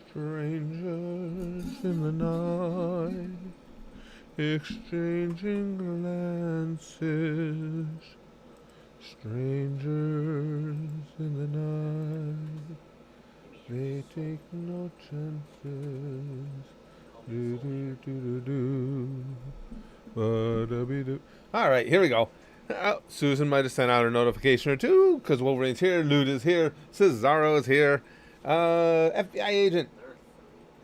Strangers in the night, exchanging glances. Strangers in the night, they take no chances. Do do do do do. All right, here we go. Susan might have sent out a notification or two because Wolverine's here, Lute is here, Cesaro is here, FBI agent,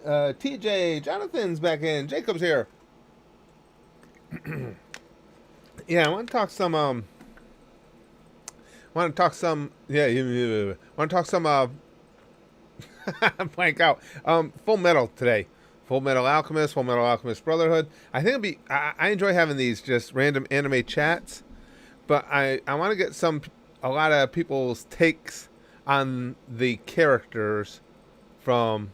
TJ, Jonathan's back in, Jacob's here. Yeah, I want to talk some. Want to talk some. Yeah, want to talk some. Blank out. Full Metal today. Fullmetal Alchemist, Fullmetal Alchemist Brotherhood. I think it'll be. I enjoy having these just random anime chats, but I want to get a lot of people's takes on the characters from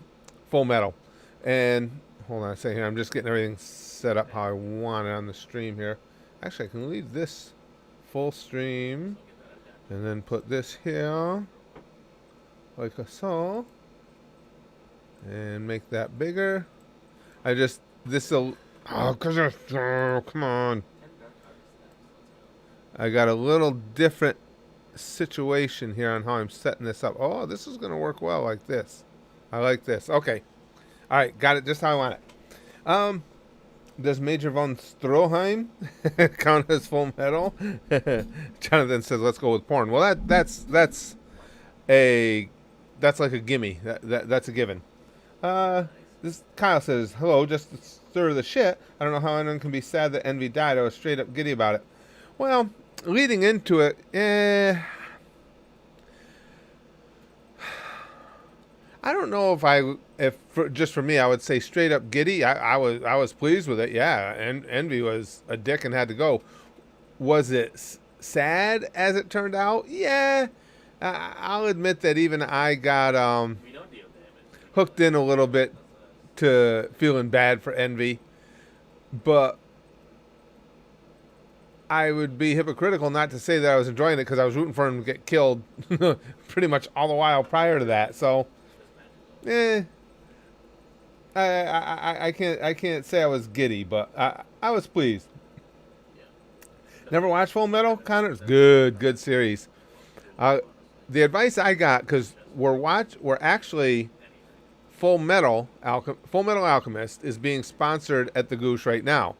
Full Metal. And hold on a second here. I'm just getting everything set up how I want it on the stream here. Actually, I can leave this full stream and then put this here like so and make that bigger. This'll, come on. I got a little different situation here on how I'm setting this up. Oh, this is going to work well like this. I like this. Okay. All right, got it just how I want it. Does Major von Stroheim count as Full Metal? Jonathan says, "Let's go with porn." Well, that's like a gimme. That's a given. This Kyle says, "Hello, just to stir the shit. I don't know how anyone can be sad that Envy died. I was straight up giddy about it." Well, leading into it, I don't know if just for me, I would say straight up giddy. I was pleased with it. Yeah, and Envy was a dick and had to go. Was it sad as it turned out? Yeah, I'll admit that even I got hooked in a little bit to feeling bad for Envy, but I would be hypocritical not to say that I was enjoying it because I was rooting for him to get killed pretty much all the while prior to that. So, I can't say I was giddy, but I was pleased. Never watched Full Metal? Connor? It's good series. The advice I got, because we're actually Fullmetal Alchemist is being sponsored at the Goosh right now.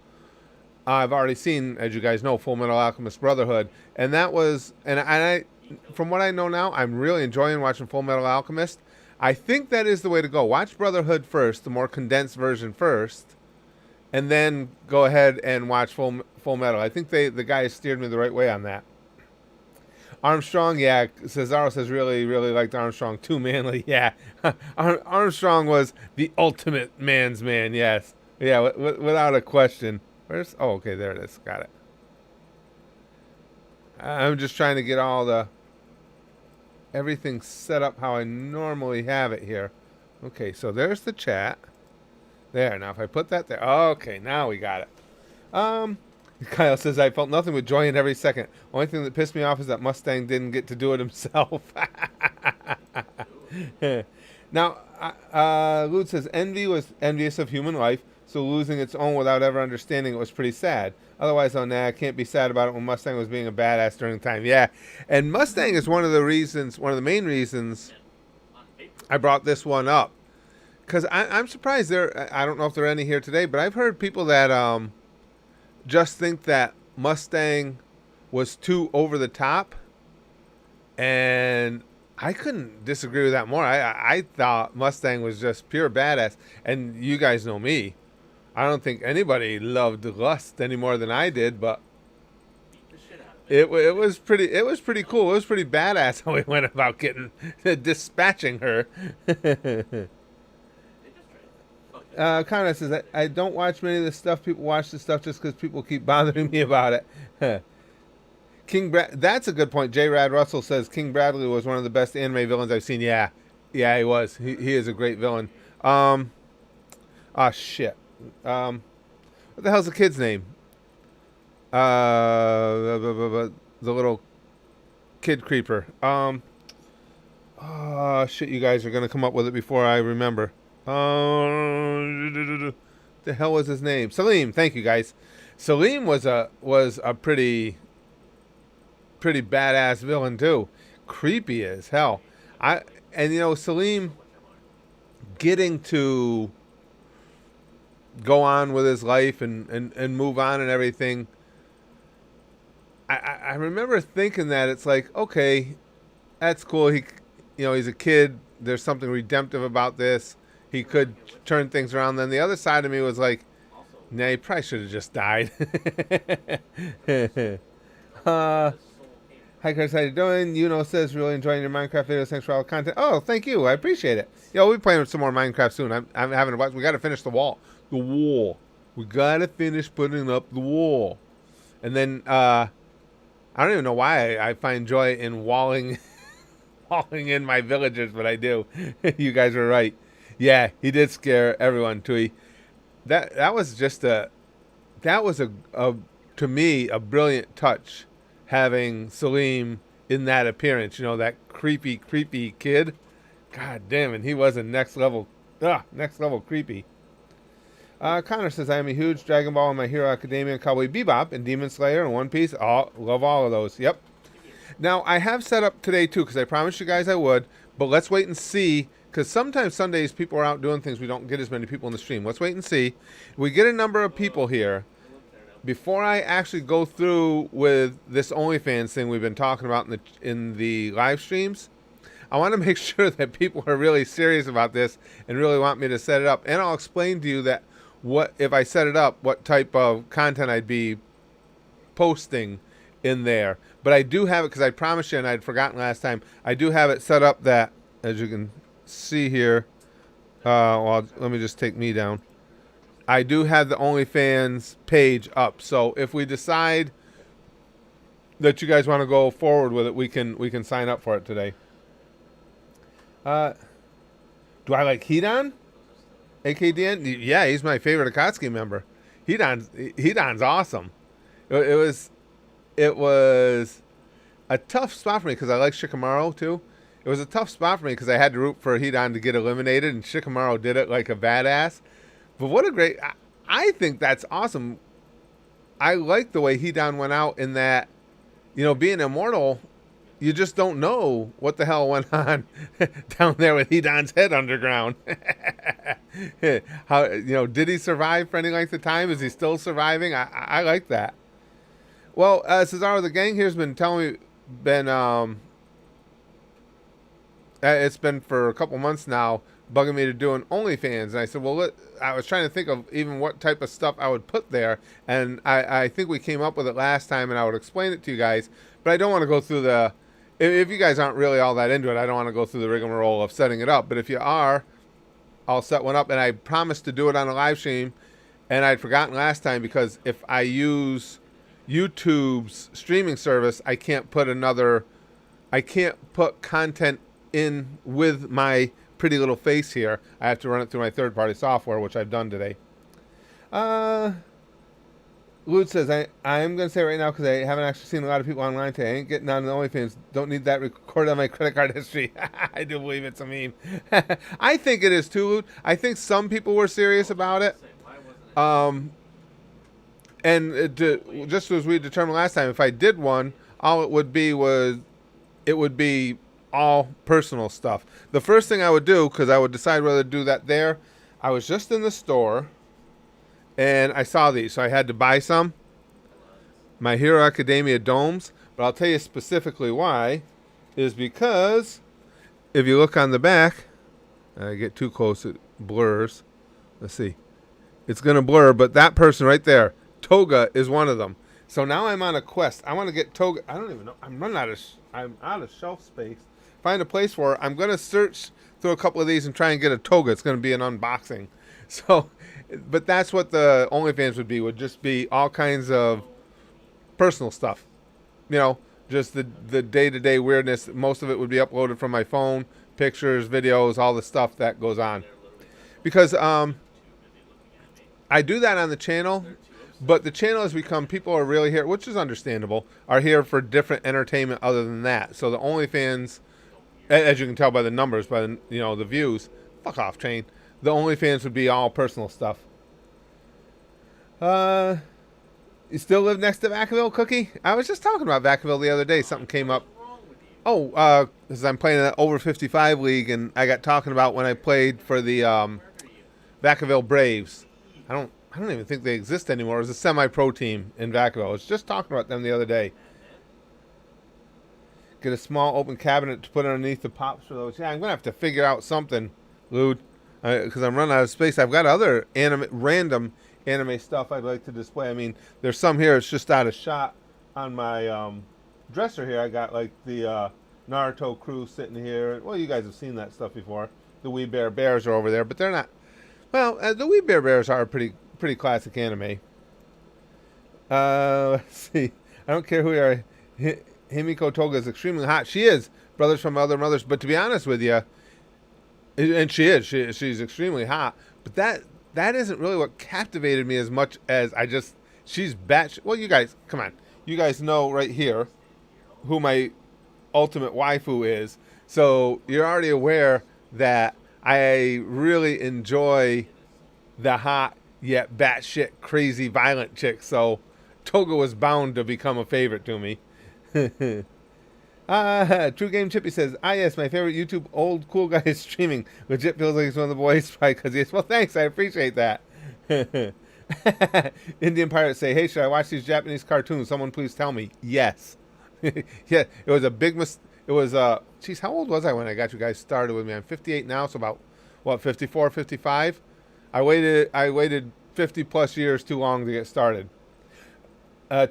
I've already seen, as you guys know, Fullmetal Alchemist Brotherhood, and that was, and I, from what I know now, I'm really enjoying watching Fullmetal Alchemist. I think that is the way to go. Watch Brotherhood first, the more condensed version first, and then go ahead and watch Full Metal. I think the guys steered me the right way on that. Armstrong, yeah, Cesaro says really liked Armstrong. Too manly, yeah. Armstrong was the ultimate man's man, yes. Yeah, without a question. Oh, okay, there it is. Got it. I'm just trying to get everything set up how I normally have it here. Okay, so there's the chat. There, now if I put that there. Okay, now we got it. Kyle says, "I felt nothing but joy in every second. Only thing that pissed me off is that Mustang didn't get to do it himself." Now, Lute says, "Envy was envious of human life, so losing its own without ever understanding it was pretty sad. Otherwise, I can't be sad about it when Mustang was being a badass during the time." Yeah, and Mustang is one of the main reasons I brought this one up. Because I'm surprised I don't know if there are any here today, but I've heard people that just think that Mustang was too over the top, and I couldn't disagree with that more. I thought Mustang was just pure badass, and you guys know me. I don't think anybody loved Lust any more than I did, but it was pretty cool. It was pretty badass how he went about dispatching her. Connor says, I don't watch many of the stuff. People watch the stuff just because people keep bothering me about it. That's a good point. J. Rad Russell says King Bradley was one of the best anime villains I've seen. Yeah, he was. He is a great villain. Shit. What the hell's the kid's name? The little kid creeper. Shit, you guys are gonna come up with it before I remember. The hell was his name? Salim. Thank you, guys. Salim was a pretty badass villain too. Creepy as hell. Salim getting to go on with his life and move on and everything. I remember thinking that it's like, okay, that's cool. He's a kid. There's something redemptive about this. He could turn things around. Then the other side of me was like, nah, he probably should have just died. Hi, Chris. How you doing? Says, really enjoying your Minecraft videos. Thanks for all the content. Oh, thank you. I appreciate it. We'll be playing some more Minecraft soon. I'm having a bunch. We got to finish the wall. The wall. We got to finish putting up the wall. And then, I don't even know why I find joy in walling in my villagers, but I do. You guys were right. Yeah, he did scare everyone, Tui. That was to me, a brilliant touch, having Salim in that appearance. That creepy kid. God damn it, he was a next level creepy. Connor says, I am a huge Dragon Ball and My Hero Academia and Cowboy Bebop and Demon Slayer and One Piece. Love all of those. Yep. Now, I have set up today, too, because I promised you guys I would, but let's wait and see, because sometimes Sundays people are out doing things. We don't get as many people in the stream. Let's wait and see. We get a number of people here. Before I actually go through with this OnlyFans thing we've been talking about in the live streams, I want to make sure that people are really serious about this and really want me to set it up. And I'll explain to you that if I set it up, what type of content I'd be posting in there. But I do have it, because I promised you, and I'd forgotten last time, I do have it set up that, as you can see here, let me just take me down. I do have the OnlyFans page up. So if we decide that you guys want to go forward with it, we can sign up for it today. Do I like Hedon? AKDN? Yeah, he's my favorite Akatsuki member. Hedon's awesome. It was a tough spot for me because I like Shikamaru too. It was a tough spot for me because I had to root for Hedon to get eliminated, and Shikamaru did it like a badass. But what a great... I think that's awesome. I like the way Hedon went out in that, being immortal, you just don't know what the hell went on down there with Hedon's head underground. How did he survive for any length of time? Is he still surviving? I like that. Well, Cesaro, the gang here's been telling me, it's been for a couple months now, bugging me to do an OnlyFans. And I said, well, I was trying to think of even what type of stuff I would put there. And I think we came up with it last time, and I would explain it to you guys. But I don't want to go through if you guys aren't really all that into it, I don't want to go through the rigmarole of setting it up. But if you are, I'll set one up. And I promised to do it on a live stream. And I'd forgotten last time, because if I use YouTube's streaming service, I can't put content in with my pretty little face here. I have to run it through my third-party software, which I've done today. Lude says, I'm going to say right now, because I haven't actually seen a lot of people online today. I ain't getting on the OnlyFans. Don't need that recorded on my credit card history. I do believe it's a meme. I think it is too, Lude. I think some people were serious about it. Just as we determined last time, if I did one, all it would be all personal stuff. The first thing I would do, because I would decide whether to do that there, I was just in the store, and I saw these, so I had to buy some. My Hero Academia domes, but I'll tell you specifically why, is because if you look on the back, I get too close, it blurs. Let's see. It's going to blur, but that person right there, Toga, is one of them. So now I'm on a quest. I want to get Toga. I don't even know. I'm out of shelf space. Find a place for it. I'm going to search through a couple of these and try and get a Toga. It's going to be an unboxing. So, but that's what the OnlyFans would just be all kinds of personal stuff. Just the day-to-day weirdness. Most of it would be uploaded from my phone, pictures, videos, all the stuff that goes on. Because I do that on the channel, but the channel has become, people are really here, which is understandable, are here for different entertainment other than that. So the OnlyFans, as you can tell by the numbers, by the views, fuck off, Chain. The OnlyFans would be all personal stuff. You still live next to Vacaville, Cookie? I was just talking about Vacaville the other day. Something came up. Oh, because I'm playing an over 55 league, and I got talking about when I played for the Vacaville Braves. I don't even think they exist anymore. It was a semi-pro team in Vacaville. I was just talking about them the other day. Get a small open cabinet to put underneath the pops for those. Yeah, I'm gonna have to figure out something, Lude, because I'm running out of space. I've got other random anime stuff I'd like to display. I mean, there's some here. It's just out of shot on my dresser here. I got like the Naruto crew sitting here. Well, you guys have seen that stuff before. The Wee Bear Bears are over there, but they're not. Well, the Wee Bear Bears are a pretty classic anime. Let's see. I don't care who you are. Himiko Toga is extremely hot. She is. Brothers from Other Mothers. But to be honest with you, and she's extremely hot. But that isn't really what captivated me as much as she's batshit. Well, you guys, come on. You guys know right here who my ultimate waifu is. So you're already aware that I really enjoy the hot yet batshit crazy violent chick. So Toga was bound to become a favorite to me. True Game Chippy says, yes, my favorite YouTube old cool guy is streaming. Legit feels like he's one of the boys, probably because he is. Well, thanks, I appreciate that. Indian Pirates say, hey, should I watch these Japanese cartoons? Someone please tell me. Yes. Yeah, it was a big it was, geez, how old was I when I got you guys started with me? I'm 58 now, so about, 54, 55? I waited 50 plus years too long to get started.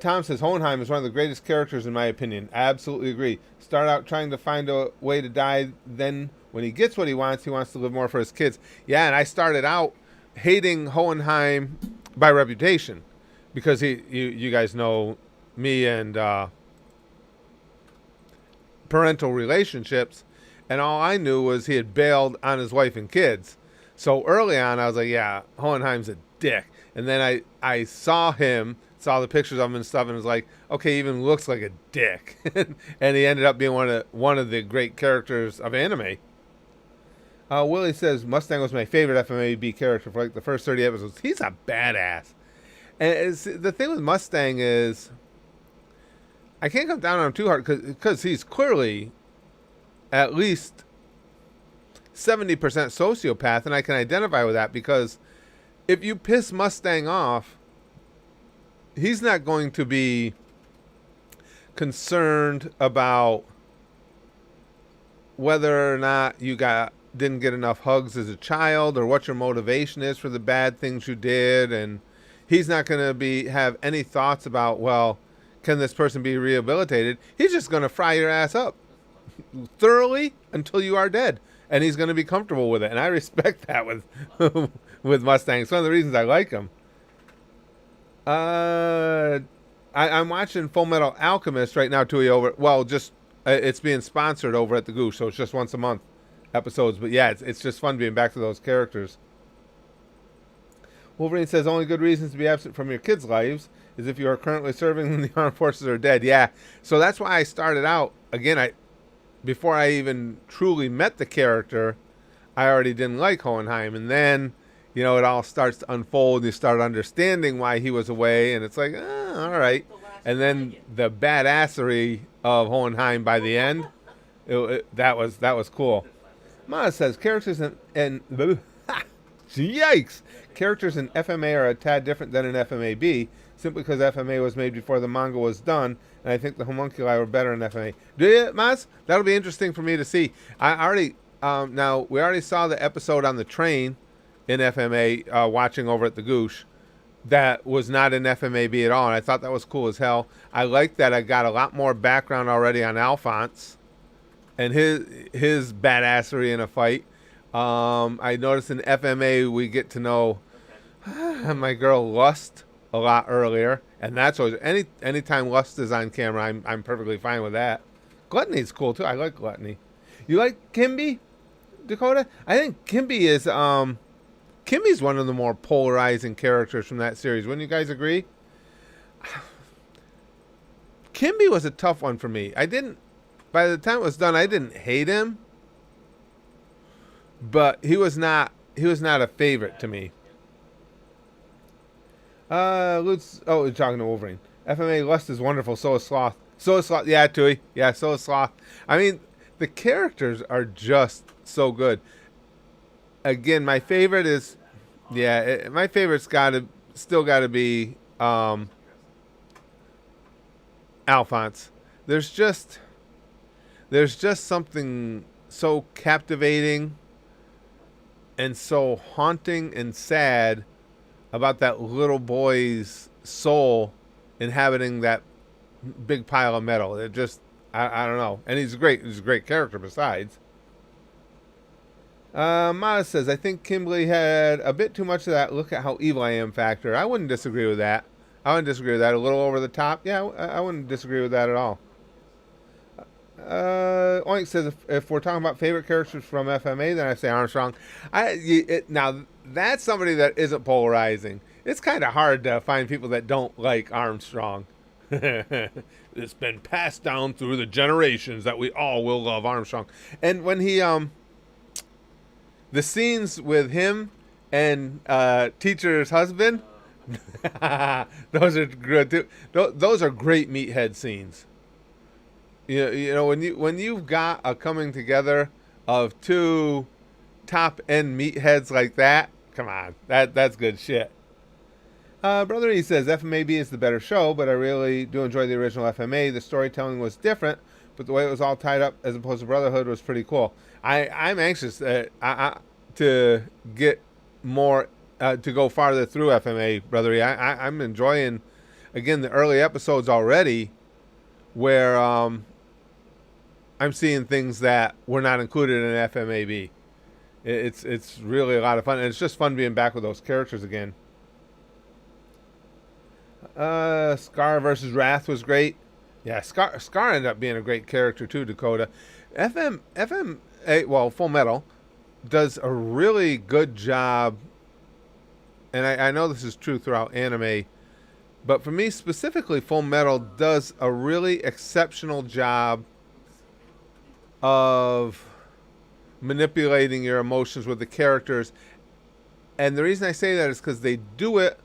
Tom says, Hohenheim is one of the greatest characters in my opinion. Absolutely agree. Start out trying to find a way to die. Then when he gets what he wants to live more for his kids. Yeah, and I started out hating Hohenheim by reputation. Because you guys know me and parental relationships. And all I knew was he had bailed on his wife and kids. So early on, I was like, yeah, Hohenheim's a dick. And then I saw the pictures of him and stuff, and was like, okay, he even looks like a dick. And he ended up being one of the great characters of anime. Willie says, Mustang was my favorite FMAB character for like the first 30 episodes. He's a badass. And the thing with Mustang is, I can't come down on him too hard, because he's clearly at least 70% sociopath, and I can identify with that, because if you piss Mustang off, he's not going to be concerned about whether or not you didn't get enough hugs as a child, or what your motivation is for the bad things you did, and he's not going to have any thoughts about, well, can this person be rehabilitated? He's just going to fry your ass up thoroughly until you are dead, and he's going to be comfortable with it. And I respect that with with Mustang. It's one of the reasons I like him. I'm watching Fullmetal Alchemist right now too. It's being sponsored over at the Goose, so it's just once a month episodes. But yeah, it's just fun being back to those characters. Wolverine says, only good reasons to be absent from your kids' lives is if you are currently serving in the armed forces or dead. Yeah, so that's why I started out, again, before I even truly met the character, I already didn't like Hohenheim. And then, it all starts to unfold. You start understanding why he was away, and it's like, all right. And then the badassery of Hohenheim by the end, that was cool. Ma says, characters and yikes! Characters in FMA are a tad different than in FMAB, simply because FMA was made before the manga was done, and I think the homunculi were better in FMA. Do you, Maz? That'll be interesting for me to see. We already saw the episode on the train in FMA, watching over at the Goosh. That was not in FMAB at all, and I thought that was cool as hell. I like that I got a lot more background already on Alphonse and his badassery in a fight. I noticed in FMA we get to know my girl Lust a lot earlier, and that's always anytime Lust is on camera, I'm perfectly fine with that. Gluttony's cool too. I like Gluttony. You like Kimby, Dakota? I think Kimby is Kimmy's one of the more polarizing characters from that series. Wouldn't you guys agree? Kimby was a tough one for me. By the time it was done, I didn't hate him, but he was not he was not a favorite to me. Lutz, oh, we're talking to Wolverine. FMA Lust is wonderful. So is Sloth. So is Sloth. Yeah, Tui. Yeah, so is Sloth. I mean, the characters are just so good. Again, my favorite is, my favorite's still got to be Alphonse. There's just something so captivating and so haunting and sad about that little boy's soul inhabiting that big pile of metal. It just, I don't know. And he's great. He's a great character besides. Maz says, I think Kimberly had a bit too much of that look at how evil I am factor. I wouldn't disagree with that. A little over the top. Yeah, I wouldn't disagree with that at all. Oink says, if we're talking about favorite characters from FMA, then I say Armstrong. Now, that's somebody that isn't polarizing. It's kind of hard to find people that don't like Armstrong. It's been passed down through the generations that we all will love Armstrong. And when he, the scenes with him and Teacher's husband, those are good too. Those are great meathead scenes. You know when you've got a coming together of two top end meatheads like that, come on, that's good shit. Brother E says FMAB is the better show, but I really do enjoy the original FMA. The storytelling was different, but the way it was all tied up as opposed to Brotherhood was pretty cool. I'm anxious to get more to go farther through FMA, Brother E. I'm enjoying again the early episodes already, where I'm seeing things that were not included in FMAB. It's really a lot of fun, and it's just fun being back with those characters again. Scar versus Wrath was great. Yeah, Scar ended up being a great character too, Dakota. Full Metal does a really good job, and I know this is true throughout anime, but for me specifically, Full Metal does a really exceptional job of manipulating your emotions with the characters. And the reason I say that is because they do it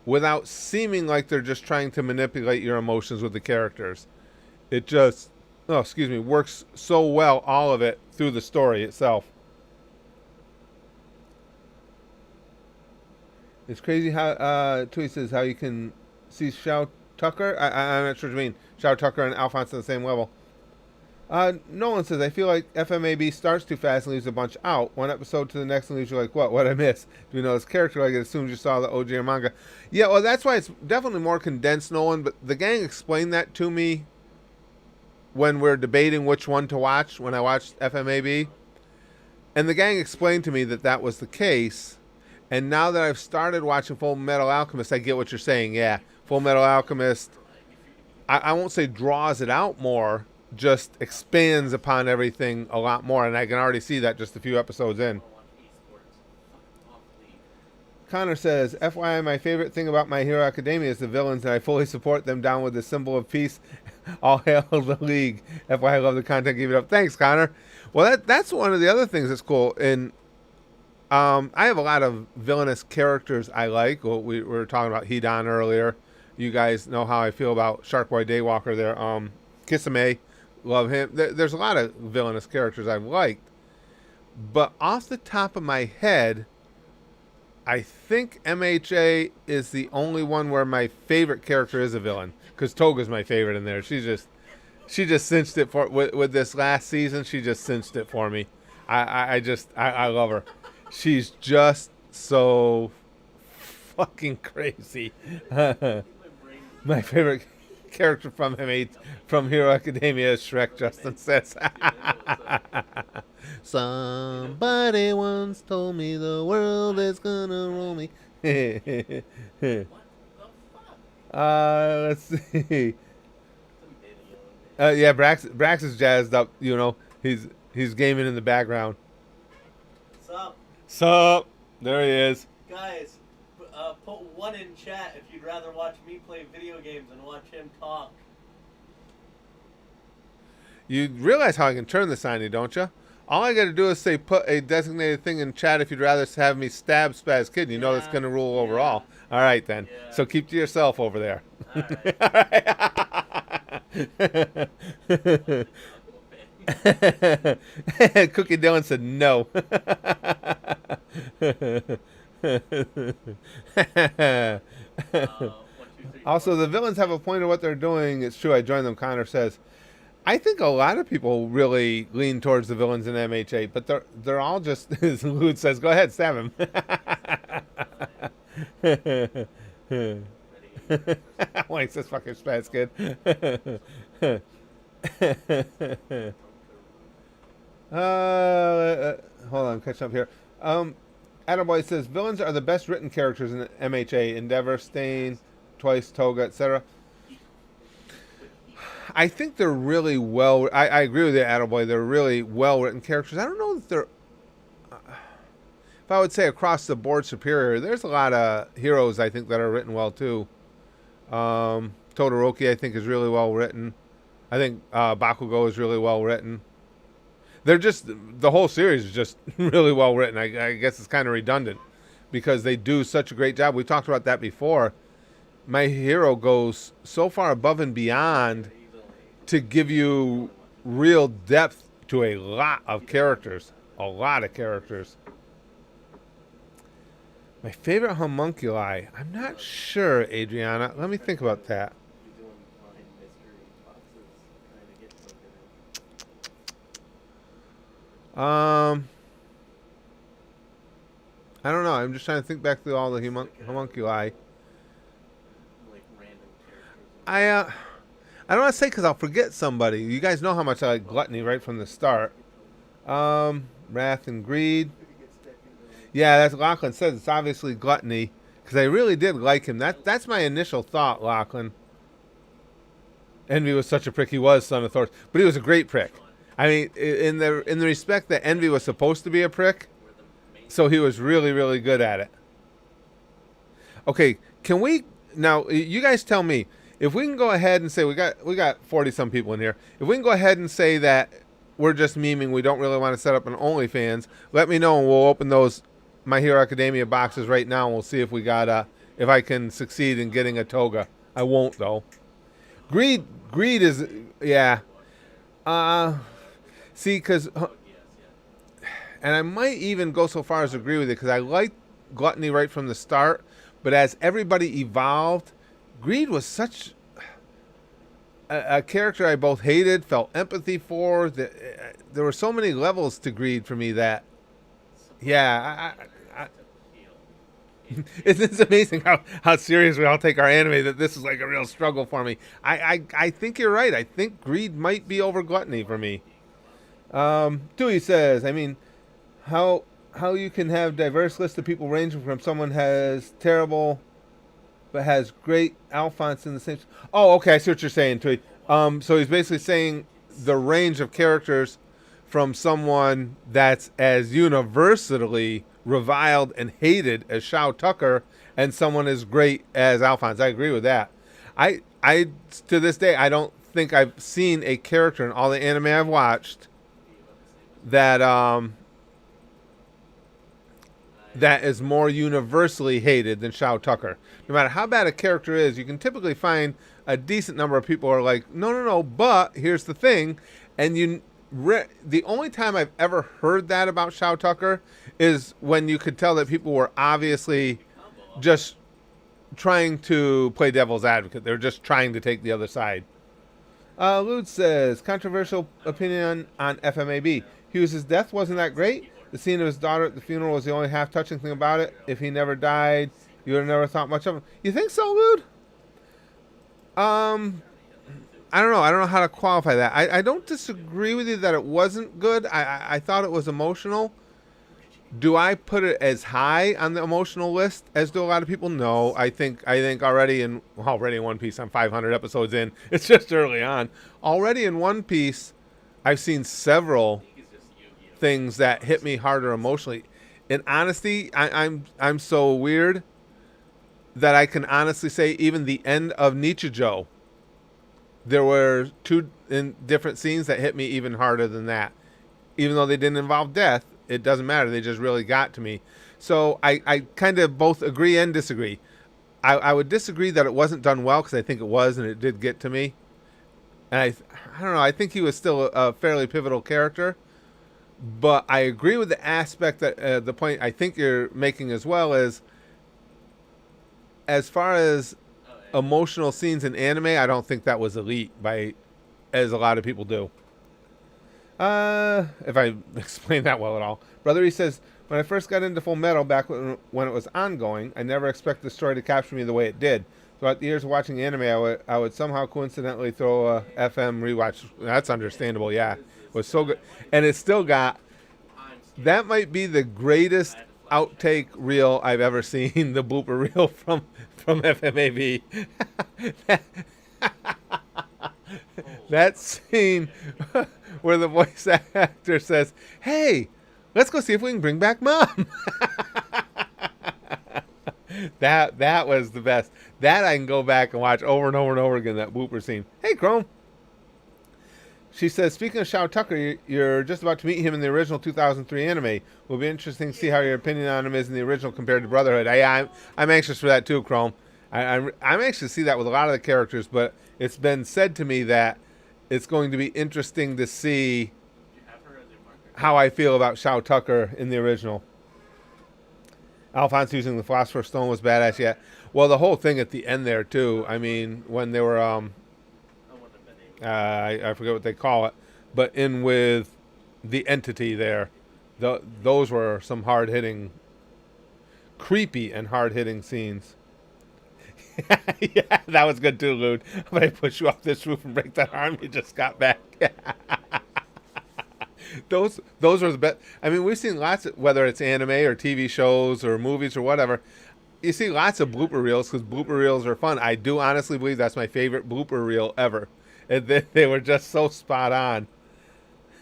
without seeming like they're just trying to manipulate your emotions with the characters. It just, works so well, all of it, through the story itself. It's crazy how, Tui says, how you can see Shou Tucker. I'm not sure what you mean. Shou Tucker and Alphonse on the same level. Nolan says, I feel like FMAB starts too fast and leaves a bunch out. One episode to the next and leaves you like, what'd I miss? Do you know this character like it as soon as you saw the OG or manga? Yeah, well, that's why it's definitely more condensed, Nolan, but the gang explained that to me when we're debating which one to watch, when I watched FMAB. And the gang explained to me that that was the case. And now that I've started watching Fullmetal Alchemist, I get what you're saying. Yeah, Fullmetal Alchemist, I won't say draws it out more, just expands upon everything a lot more, and I can already see that just a few episodes in. Connor says, FYI, my favorite thing about My Hero Academia is the villains, and I fully support them down with the symbol of peace. All hail the League. FYI, I love the content. Keep it up. Thanks, Connor. Well, that's one of the other things that's cool. And I have a lot of villainous characters I like. Well, we were talking about Hidan earlier. You guys know how I feel about Sharkboy Daywalker there. Kisame. Love him. There's a lot of villainous characters I've liked. But off the top of my head, I think MHA is the only one where my favorite character is a villain. Because Toga's my favorite in there. She just cinched it for with this last season. She just cinched it for me. I love her. She's just so fucking crazy. My favorite character from Hero Academia is Shrek, Justin says. Somebody once told me the world is gonna roll me. Let's see. Yeah, Brax is jazzed up. You know, he's gaming in the background. Sup? There he is. Guys, put one in chat if you'd rather watch me play video games and watch him talk. You realize how I can turn this on you, don't you? All I got to do is say put a designated thing in chat if you'd rather have me stab Spaz Kid. You know that's going to rule overall. All right, then. Yeah. So keep to yourself over there. All right. All right. Cookie Dylan said no. Also, the villains have a point of what they're doing. It's true. I joined them. Connor says, I think a lot of people really lean towards the villains in MH8, but they're all just. As Lude says, go ahead, stab him. Like this fucking Spaz Kid. Hold on, catching up here. Attaboy says villains are the best written characters in MHA. Endeavor, Stain, Twice, Toga, etc. I think they're really well. I agree with you, Attaboy. They're really well written characters. I don't know if they're. If I would say across the board superior, there's a lot of heroes I think that are written well too. Todoroki I think is really well written. I think Bakugo is really well written. They're just the whole series is just really well written. I guess it's kind of redundant because they do such a great job. We talked about that before. My Hero goes so far above and beyond to give you real depth to a lot of characters. A lot of characters. My favorite homunculi. I'm not sure, Adriana. Let me think about that. I don't know. I'm just trying to think back through all the homunculi. I don't want to say because I'll forget somebody. You guys know how much I like Gluttony right from the start. Wrath and Greed. Yeah, that's Lachlan says. It's obviously Gluttony because I really did like him. That's my initial thought, Lachlan. Envy was such a prick. He was Son of Thor, but he was a great prick. I mean, in the respect that Envy was supposed to be a prick, so he was really, really good at it. Okay, can we now? You guys tell me if we can go ahead and say we got 40-some people in here. If we can go ahead and say that we're just memeing, we don't really want to set up an OnlyFans. Let me know, and we'll open those My Hero Academia boxes right now, and we'll see if we got if I can succeed in getting a toga. I won't though. Greed is yeah. See, because, and I might even go so far as to agree with it, because I liked Gluttony right from the start, but as everybody evolved, Greed was such a character I both hated, felt empathy for. There were so many levels to Greed for me that, yeah, it's amazing how serious we all take our anime, that this is like a real struggle for me. I think you're right. I think Greed might be over Gluttony for me. Dewey says, I mean, how you can have diverse list of people ranging from someone has terrible but has great Alphonse in the same. Oh, okay, I see what you're saying, Dewey. So he's basically saying the range of characters from someone that's as universally reviled and hated as Shou Tucker and someone as great as Alphonse. I agree with that. I to this day I don't think I've seen a character in all the anime I've watched that that is more universally hated than Shou Tucker. No matter how bad a character is, you can typically find a decent number of people who are like, no, but here's the thing. And the only time I've ever heard that about Shou Tucker is when you could tell that people were obviously just trying to play devil's advocate. They're just trying to take the other side. Lude says, controversial opinion on FMAB. Hughes' death wasn't that great. The scene of his daughter at the funeral was the only half-touching thing about it. If he never died, you would have never thought much of him. You think so, Lude? I don't know. I don't know how to qualify that. I don't disagree with you that it wasn't good. I thought it was emotional. Do I put it as high on the emotional list as do a lot of people? No. I think already in One Piece, I'm 500 episodes in. It's just early on. Already in One Piece, I've seen several things that hit me harder emotionally. In honesty, I'm so weird that I can honestly say even the end of Nichijou, there were two different scenes that hit me even harder than that. even though they didn't involve death, it doesn't matter. They just really got to me. So I kind of both agree and disagree. I would disagree that it wasn't done well because I think it was and it did get to me. And I don't know. I think he was still a fairly pivotal character. But I agree with the aspect that the point I think you're making as well is as far as emotional scenes in anime, I don't think that was elite by as a lot of people do. If I explain that well at all. Brother, he says, when I first got into Full Metal back when it was ongoing, I never expected the story to capture me the way it did. Throughout the years of watching anime, I would somehow coincidentally throw a FM rewatch. That's understandable, yeah. It was so good. And it still got... That might be the greatest outtake reel I've ever seen, the blooper reel from FMAV. That scene where the voice actor says, "Hey, let's go see if we can bring back Mom." That was the best. That I can go back and watch over and over and over again, that blooper scene. Hey, Chrome. She says, speaking of Shou Tucker, you're just about to meet him in the original 2003 anime. Will be interesting to see how your opinion on him is in the original compared to Brotherhood. I'm anxious for that too, Chrome. I'm anxious to see that with a lot of the characters, but it's been said to me that it's going to be interesting to see how I feel about Shou Tucker in the original. Alphonse using the Philosopher's Stone was badass, yeah. Well, the whole thing at the end there, too. I mean, when they were, I forget what they call it, but in with the entity there, those were some hard-hitting, creepy and hard-hitting scenes. Yeah, that was good too, Lude. But I push you off this roof and break that arm you just got back. Those are the best. I mean, we've seen lots of, whether it's anime or TV shows or movies or whatever, you see lots of blooper reels because blooper reels are fun. I do honestly believe that's my favorite blooper reel ever. And they were just so spot on.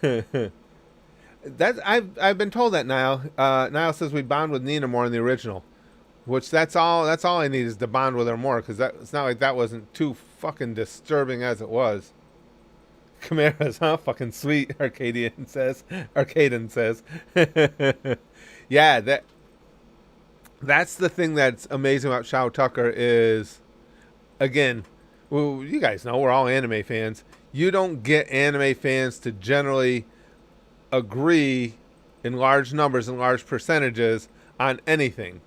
I've been told that Niall. Niall says we bond with Nina more in the original. Which that's all I need is to bond with her more, because it's not like that wasn't too fucking disturbing as it was. Chimeras, huh? Fucking sweet, Arcadian says. Yeah, that's the thing that's amazing about Shou Tucker is, again, well, you guys know we're all anime fans. You don't get anime fans to generally agree in large numbers and large percentages on anything.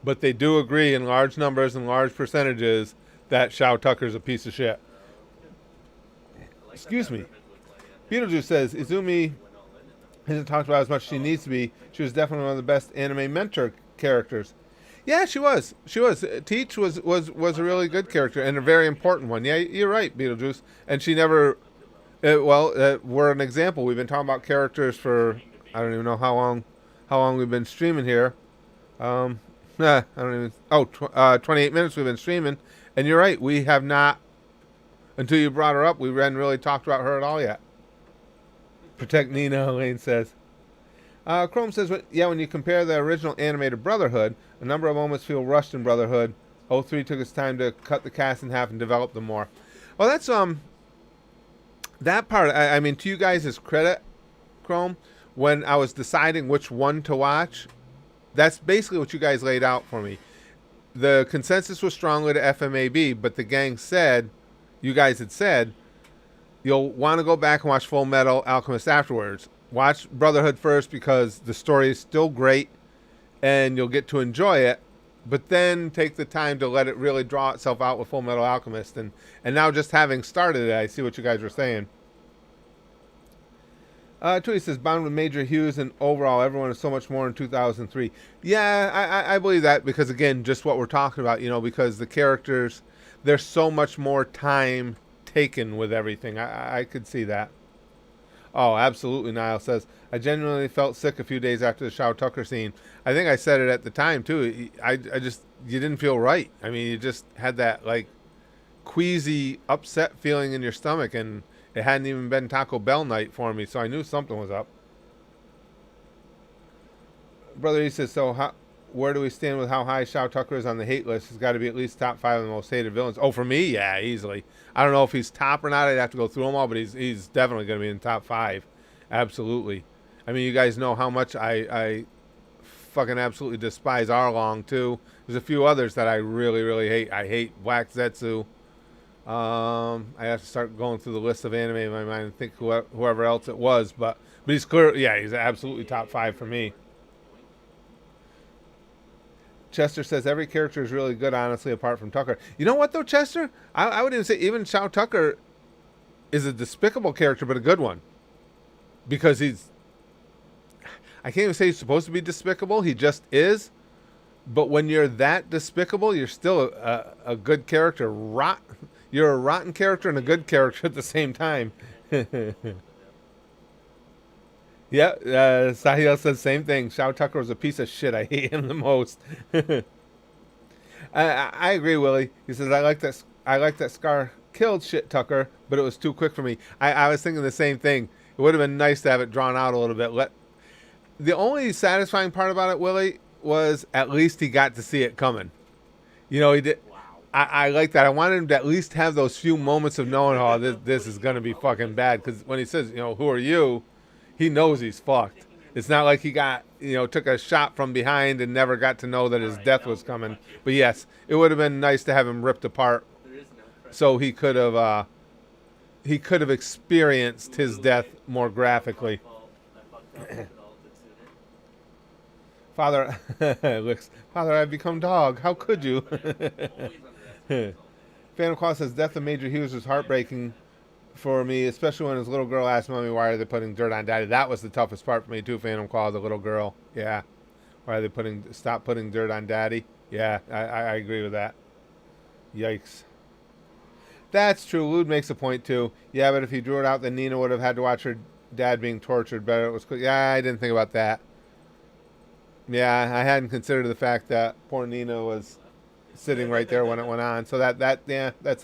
But they do agree in large numbers and large percentages that Shou Tucker's a piece of shit. Excuse me. Beetlejuice says, Izumi hasn't talked about as much as she needs to be. She was definitely one of the best anime mentor characters. Yeah, she was. Teach was a really good character and a very important one. Yeah, you're right, Beetlejuice. And she never... we're an example. We've been talking about characters for... I don't even know how long we've been streaming here. I don't even... 28 minutes we've been streaming. And you're right, we have not... Until you brought her up, we hadn't really talked about her at all yet. Protect Nina, Elaine says. Chrome says, when you compare the original anime to Brotherhood, a number of moments feel rushed in Brotherhood. 03 took its time to cut the cast in half and develop them more. Well, that's, that part, I mean, to you guys' credit, Chrome, when I was deciding which one to watch, that's basically what you guys laid out for me. The consensus was strongly to FMAB, but the gang said, you guys had said, you'll want to go back and watch Fullmetal Alchemist afterwards. Watch Brotherhood first because the story is still great and you'll get to enjoy it, but then take the time to let it really draw itself out with Fullmetal Alchemist. And now just having started it, I see what you guys were saying. Tui says, bound with Major Hughes and overall everyone is so much more in 2003. Yeah, I believe that because, again, just what we're talking about, because the characters, there's so much more time taken with everything. I could see that. Oh, absolutely, Niall says, I genuinely felt sick a few days after the Shou Tucker scene. I think I said it at the time, too. I just, you didn't feel right. I mean, you just had that, queasy, upset feeling in your stomach, and it hadn't even been Taco Bell night for me, so I knew something was up. Brother, he says, where do we stand with how high Shou Tucker is on the hate list? He's got to be at least top 5 of the most hated villains. Oh, for me, yeah, easily. I don't know if he's top or not. I'd have to go through them all, but he's definitely going to be in top 5. Absolutely. I mean, you guys know how much I fucking absolutely despise Arlong too. There's a few others that I really, really hate. I hate Black Zetsu. I have to start going through the list of anime in my mind and think whoever else it was, but he's clear. Yeah, he's absolutely top 5 for me. Chester says every character is really good, honestly, apart from Tucker. You know what though, Chester? I would even say even Shou Tucker is a despicable character, but a good one, because he's. I can't even say he's supposed to be despicable. He just is. But when you're that despicable, you're still a good character. You're a rotten character and a good character at the same time. Yeah, Sahil says same thing. Shou Tucker was a piece of shit. I hate him the most. I agree, Willie. He says I like that Scar killed shit Tucker, but it was too quick for me. I was thinking the same thing. It would have been nice to have it drawn out a little bit. The only satisfying part about it, Willie, was at least he got to see it coming. You know, he did. Wow. I like that. I wanted him to at least have those few moments of knowing, oh, this is going to be fucking bad. Because when he says, you know, who are you? He knows he's fucked. It's not like he took a shot from behind and never got to know that his death was coming. But yes, it would have been nice to have him ripped apart so he could have experienced his death more graphically. Father, I've become dog. How could you? Phantom Claw says death of Major Hughes was heartbreaking for me, especially when his little girl asked Mommy, why are they putting dirt on Daddy? That was the toughest part for me too, Phantom Claw, the little girl. Yeah. Why are they stop putting dirt on Daddy? Yeah, I agree with that. Yikes. That's true. Lude makes a point too. Yeah, but if he drew it out, then Nina would have had to watch her dad being tortured. Better it was quick. Yeah, I didn't think about that. Yeah, I hadn't considered the fact that poor Nina was sitting right there when it went on. So that's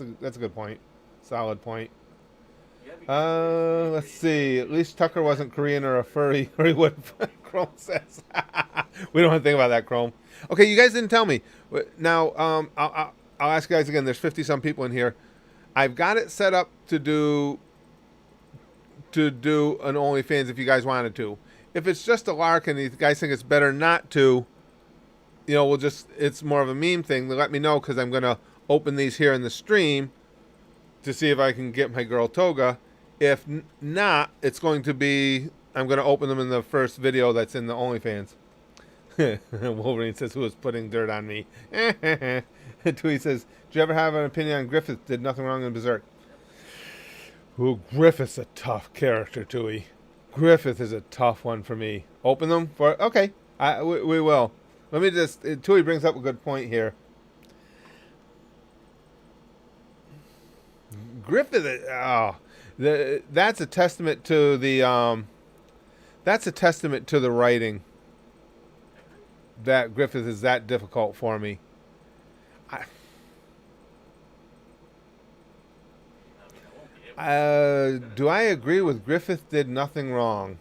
a good point. Solid point. Let's see. At least Tucker wasn't Korean or a furry, or he would have. Chrome says. We don't have to think about that, Chrome. Okay, you guys didn't tell me. Now, I'll ask you guys again. There's 50-some people in here. I've got it set up to do an OnlyFans if you guys wanted to. If it's just a lark and you guys think it's better not to, it's more of a meme thing, then let me know, because I'm going to open these here in the stream to see if I can get my girl Toga. If not, it's going to be, I'm going to open them in the first video that's in the OnlyFans. Wolverine says, who is putting dirt on me? Tui says, do you ever have an opinion on Griffith? Did nothing wrong in Berserk. Ooh, Griffith's a tough character, Tui. Griffith is a tough one for me. Open them for okay. We will. Let me just. Tui brings up a good point here. Griffith. That's a testament to the. That's a testament to the writing. That Griffith is that difficult for me. Do I agree with Griffith did nothing wrong?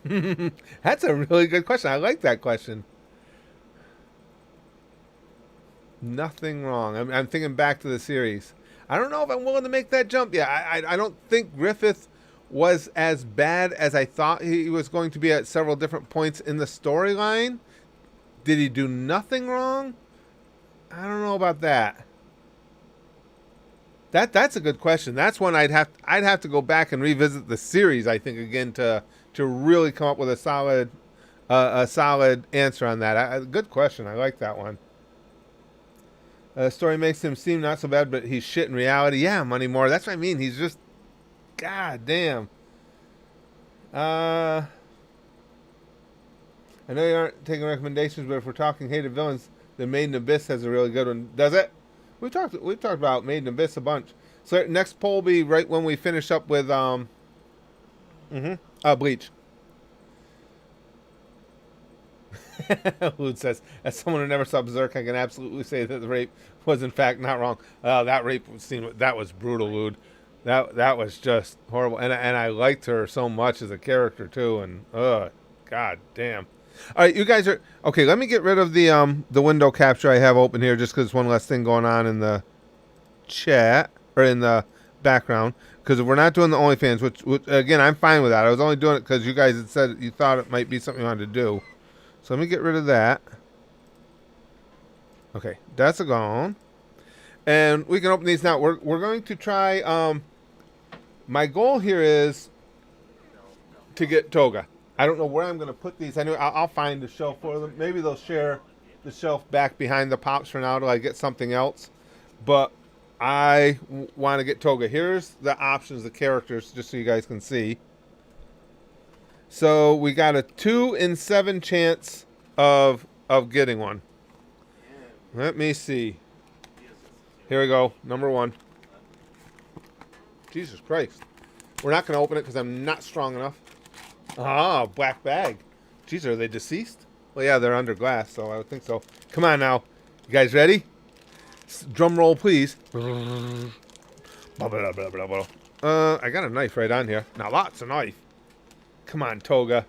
That's a really good question. I like that question. Nothing wrong. I'm thinking back to the series. I don't know if I'm willing to make that jump. Yeah, I don't think Griffith was as bad as I thought he was going to be at several different points in the storyline. Did he do nothing wrong? I don't know about that. That's a good question. That's one I'd have to go back and revisit the series, I think, again to really come up with a solid answer on that. Good question. I like that one. Story makes him seem not so bad, but he's shit in reality. Yeah, Money More. That's what I mean. He's just, god damn. I know you aren't taking recommendations, but if we're talking hated villains, the Maid in Abyss has a really good one. Does it? We've talked about Maid in Abyss a bunch. So next poll will be right when we finish up with Bleach. Lude says, as someone who never saw Berserk, I can absolutely say that the rape was in fact not wrong. That rape scene, that was brutal, Lude. That was just horrible. And I liked her so much as a character too. And god damn. All right, you guys are okay. Let me get rid of the window capture I have open here, just because one less thing going on in the chat or in the background because we're not doing the OnlyFans, which again, I'm fine with that. I was only doing it because you guys had said you thought it might be something you wanted to do. So let me get rid of that. Okay, that's a gone. And we can open these now. We're going to try. My goal here is to get Toga. I don't know where I'm going to put these. Anyway, I'll find a shelf for them. Maybe they'll share the shelf back behind the pops for now till I get something else. But I want to get Toga. Here's the options, the characters, just so you guys can see. So we got a 2 in 7 chance of getting one. Let me see. Here we go. Number 1. Jesus Christ. We're not going to open it because I'm not strong enough. Ah, black bag. Jeez, are they deceased? Well, yeah, they're under glass, so I would think so. Come on now. You guys ready? Drum roll, please. I got a knife right on here. Now, lots of knife. Come on, Toga.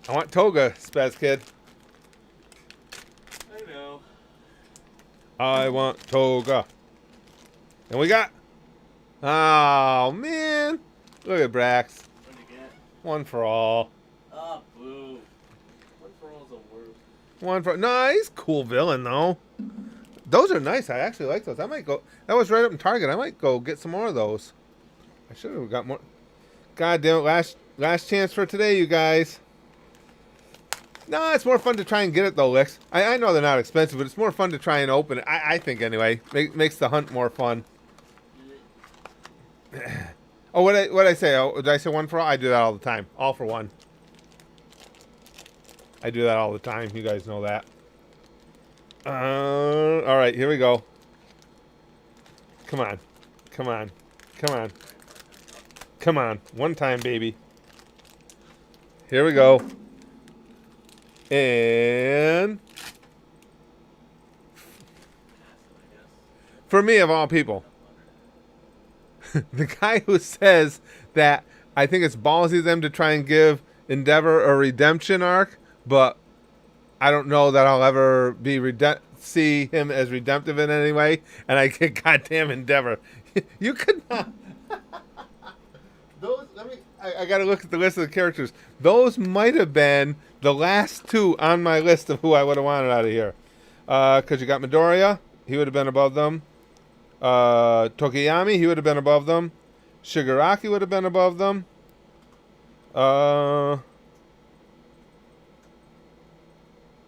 I want Toga, Spaz Kid. I know. I want Toga. And we got... Oh, man. Look at Brax. What'd you get? One for all. Ah, boo. One for all's the worst. One for... Nice. Cool villain, though. Those are nice. I actually like those. I might go... That was right up in Target. I might go get some more of those. I should have got more... God damn it. Last chance for today, you guys. No, it's more fun to try and get it, though, Licks. I know they're not expensive, but it's more fun to try and open it. I think, anyway. Makes the hunt more fun. Oh, what I say? Oh, did I say one for all? I do that all the time. All for one. I do that all the time. You guys know that. All right, here we go. Come on. Come on. Come on. Come on. One time, baby. Here we go. And... for me, of all people... the guy who says that I think it's ballsy of them to try and give Endeavor a redemption arc, but I don't know that I'll ever see him as redemptive in any way, and I get goddamn Endeavor. You could not... Those, I got to look at the list of the characters. Those might have been the last 2 on my list of who I would have wanted out of here. Because you got Midoriya, he would have been above them. Tokiyami, he would have been above them. Shigaraki would have been above them. Oh,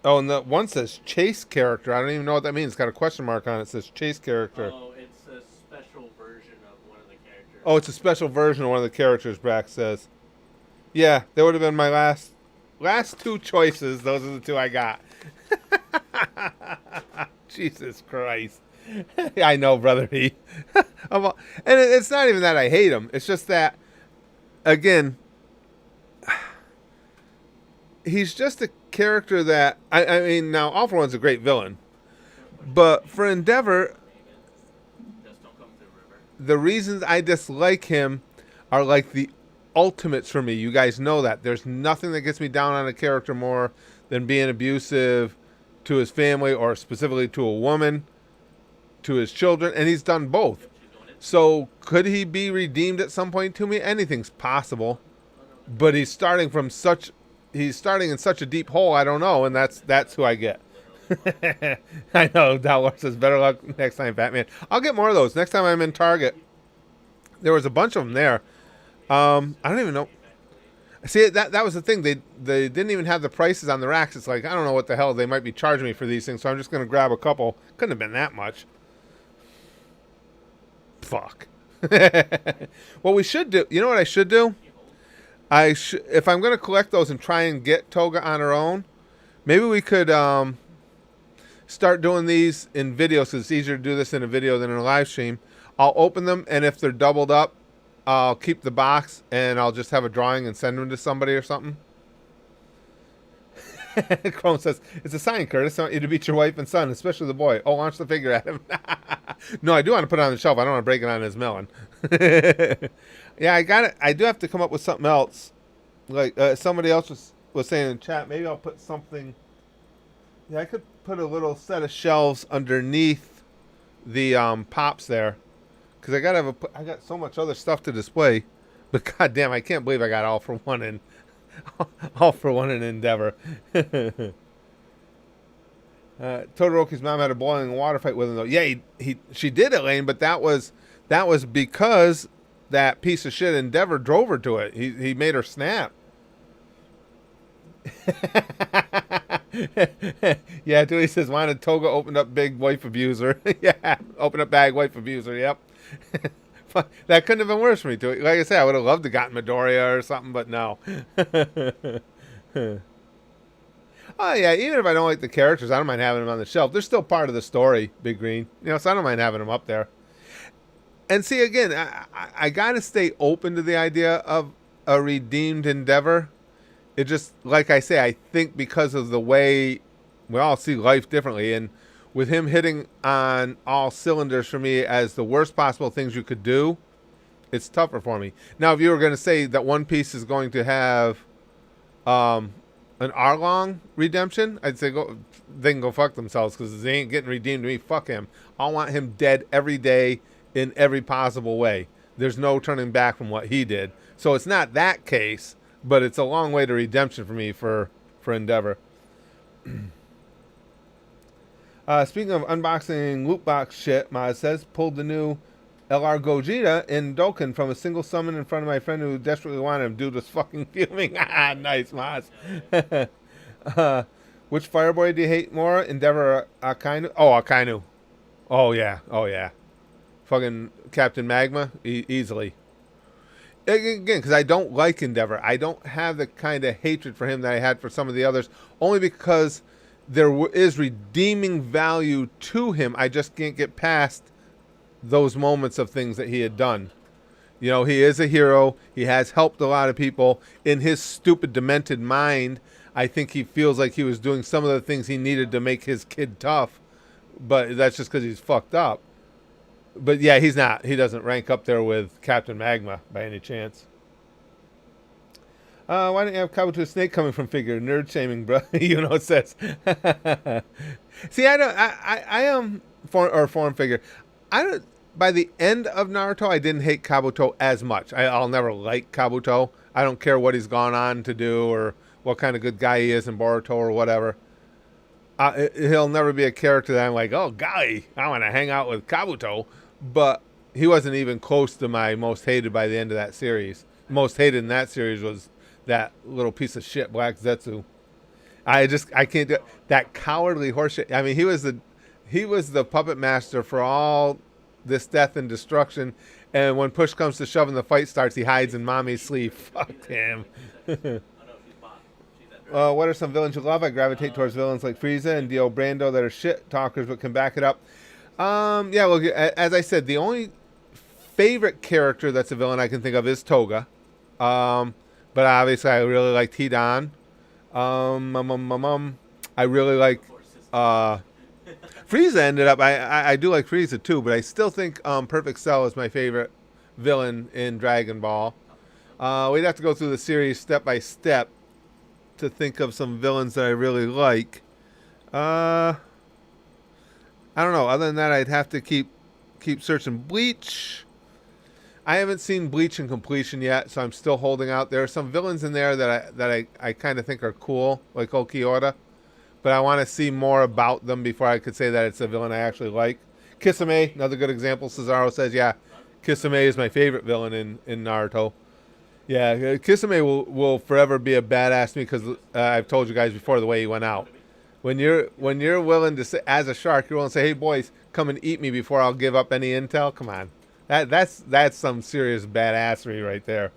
and the one says Chase character. I don't even know what that means. It's got a question mark on it. It says Chase character. Oh, it's a special version of one of the characters. Oh, it's a special version of one of the characters, Brax says. Yeah, they would have been my last 2 choices. Those are the 2 I got. Jesus Christ. I know, brother. And it's not even that I hate him. It's just that, again, he's just a character that... I mean, now, All For One's a great villain. But for Endeavor, the reasons I dislike him are like the ultimates for me. You guys know that. There's nothing that gets me down on a character more than being abusive to his family or specifically to a woman, to his children, and he's done both. So could he be redeemed at some point to me? Anything's possible. But he's starting in such a deep hole, I don't know, and that's who I get. I know, Dalwar says better luck next time, Batman. I'll get more of those. Next time I'm in Target. There was a bunch of them there. I don't even know. See, that was the thing. They didn't even have the prices on the racks. It's like, I don't know what the hell they might be charging me for these things, so I'm just going to grab a couple. Couldn't have been that much. Fuck. What we should do, you know what I should do? If I'm going to collect those and try and get Toga on her own, maybe we could start doing these in videos, because it's easier to do this in a video than in a live stream. I'll open them, and if they're doubled up, I'll keep the box, and I'll just have a drawing and send them to somebody or something. Chrome says, it's a sign, Curtis. I want you to beat your wife and son, especially the boy. Oh, launch the figure at him. No, I do want to put it on the shelf. I don't want to break it on his melon. Yeah, I got it. I do have to come up with something else. Like somebody else was saying in chat, maybe I'll put something. Yeah, I could put a little set of shelves underneath the pops there. because I got so much other stuff to display. But goddamn, I can't believe I got all for one in Endeavor. Todoroki's mom had a boiling water fight with him though. Yeah, she did, Elaine, but that was because that piece of shit Endeavor drove her to it. He made her snap. Yeah, Dewey says, wanted Toga opened up big wife abuser. Yeah, open up bag wife abuser, yep. That couldn't have been worse for me, Dewey. Like I said, I would have loved to gotten Midoriya or something, but no. Oh, yeah, even if I don't like the characters, I don't mind having them on the shelf. They're still part of the story, Big Green. So I don't mind having them up there. And see, again, I got to stay open to the idea of a redeemed Endeavor. It just, like I say, I think because of the way we all see life differently, and with him hitting on all cylinders for me as the worst possible things you could do, it's tougher for me. Now, if you were going to say that One Piece is going to have an Arlong redemption, I'd say they can go fuck themselves, because they ain't getting redeemed to me. Fuck him. I want him dead every day in every possible way. There's no turning back from what he did. So it's not that case, but it's a long way to redemption for me for Endeavor. Speaking of unboxing loot box shit, Maz says, pulled the new LR Gogeta in Dokkan from a single summon in front of my friend who desperately wanted him. Dude was fucking fuming. Nice, Maz. Which Fireboy do you hate more? Endeavor or Akainu? Oh, Akainu. Oh, yeah. Fucking Captain Magma? Easily. Again, because I don't like Endeavor. I don't have the kind of hatred for him that I had for some of the others, only because there is redeeming value to him. I just can't get past those moments of things that he had done. He is a hero. He has helped a lot of people. In his stupid, demented mind, I think he feels like he was doing some of the things he needed to make his kid tough, but that's just because he's fucked up. But yeah, he's not. He doesn't rank up there with Captain Magma by any chance. Why don't you have Kabuto Snake coming from figure? Nerd shaming, bro. It says. See, I am form figure. I don't. By the end of Naruto, I didn't hate Kabuto as much. I'll never like Kabuto. I don't care what he's gone on to do or what kind of good guy he is in Boruto or whatever. He'll never be a character that I'm like, oh, golly, I want to hang out with Kabuto. But he wasn't even close to my most hated by the end of that series. Most hated in that series was that little piece of shit, Black Zetsu. I can't do it. That cowardly horseshit. I mean, he was the puppet master for all this death and destruction. And when push comes to shove and the fight starts, he hides in mommy's sleeve. Fuck him. What are some villains you love? I gravitate towards villains like Frieza and Dio Brando that are shit talkers but can back it up. Yeah, well, as I said, the only favorite character that's a villain I can think of is Toga. But obviously I really like Hidan. I really like Frieza ended up, I do like Frieza too, but I still think Perfect Cell is my favorite villain in Dragon Ball. We'd have to go through the series step by step to think of some villains that I really like. I don't know. Other than that, I'd have to keep searching. Bleach. I haven't seen Bleach in completion yet, so I'm still holding out. There are some villains in there that I kind of think are cool, like Okiora, but I want to see more about them before I could say that it's a villain I actually like. Kisame, another good example. Cesaro says, yeah, Kisame is my favorite villain in Naruto. Yeah, Kisame will forever be a badass to me because I've told you guys before the way he went out. When you're willing to say, as a shark, you're willing to say, hey boys, come and eat me before I'll give up any intel. Come on, that's some serious badassery right there.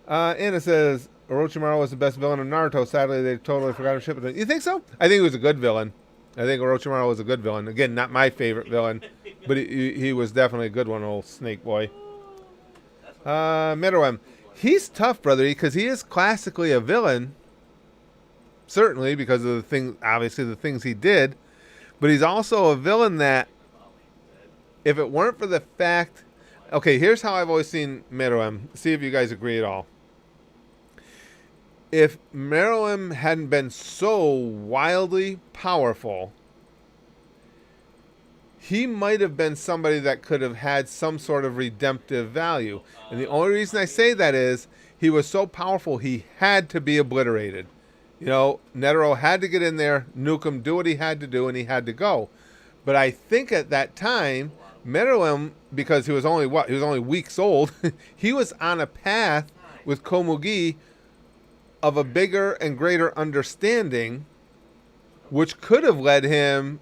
Anna says Orochimaru was the best villain of Naruto. Sadly, they totally forgot to ship it. You think so? I think he was a good villain. I think Orochimaru was a good villain. Again, not my favorite villain, but he was definitely a good one, old Snake Boy. Meruem, he's tough, brother, because he is classically a villain. Certainly, because of the things he did. But he's also a villain that, if it weren't for the fact... Okay, here's how I've always seen Meruem. See if you guys agree at all. If Meruem hadn't been so wildly powerful, he might have been somebody that could have had some sort of redemptive value. And the only reason I say that is he was so powerful, he had to be obliterated. You know, Netero had to get in there, nuke him, do what he had to do, and he had to go. But I think at that time, Meruem, because he was only weeks old, he was on a path with Komugi of a bigger and greater understanding, which could have led him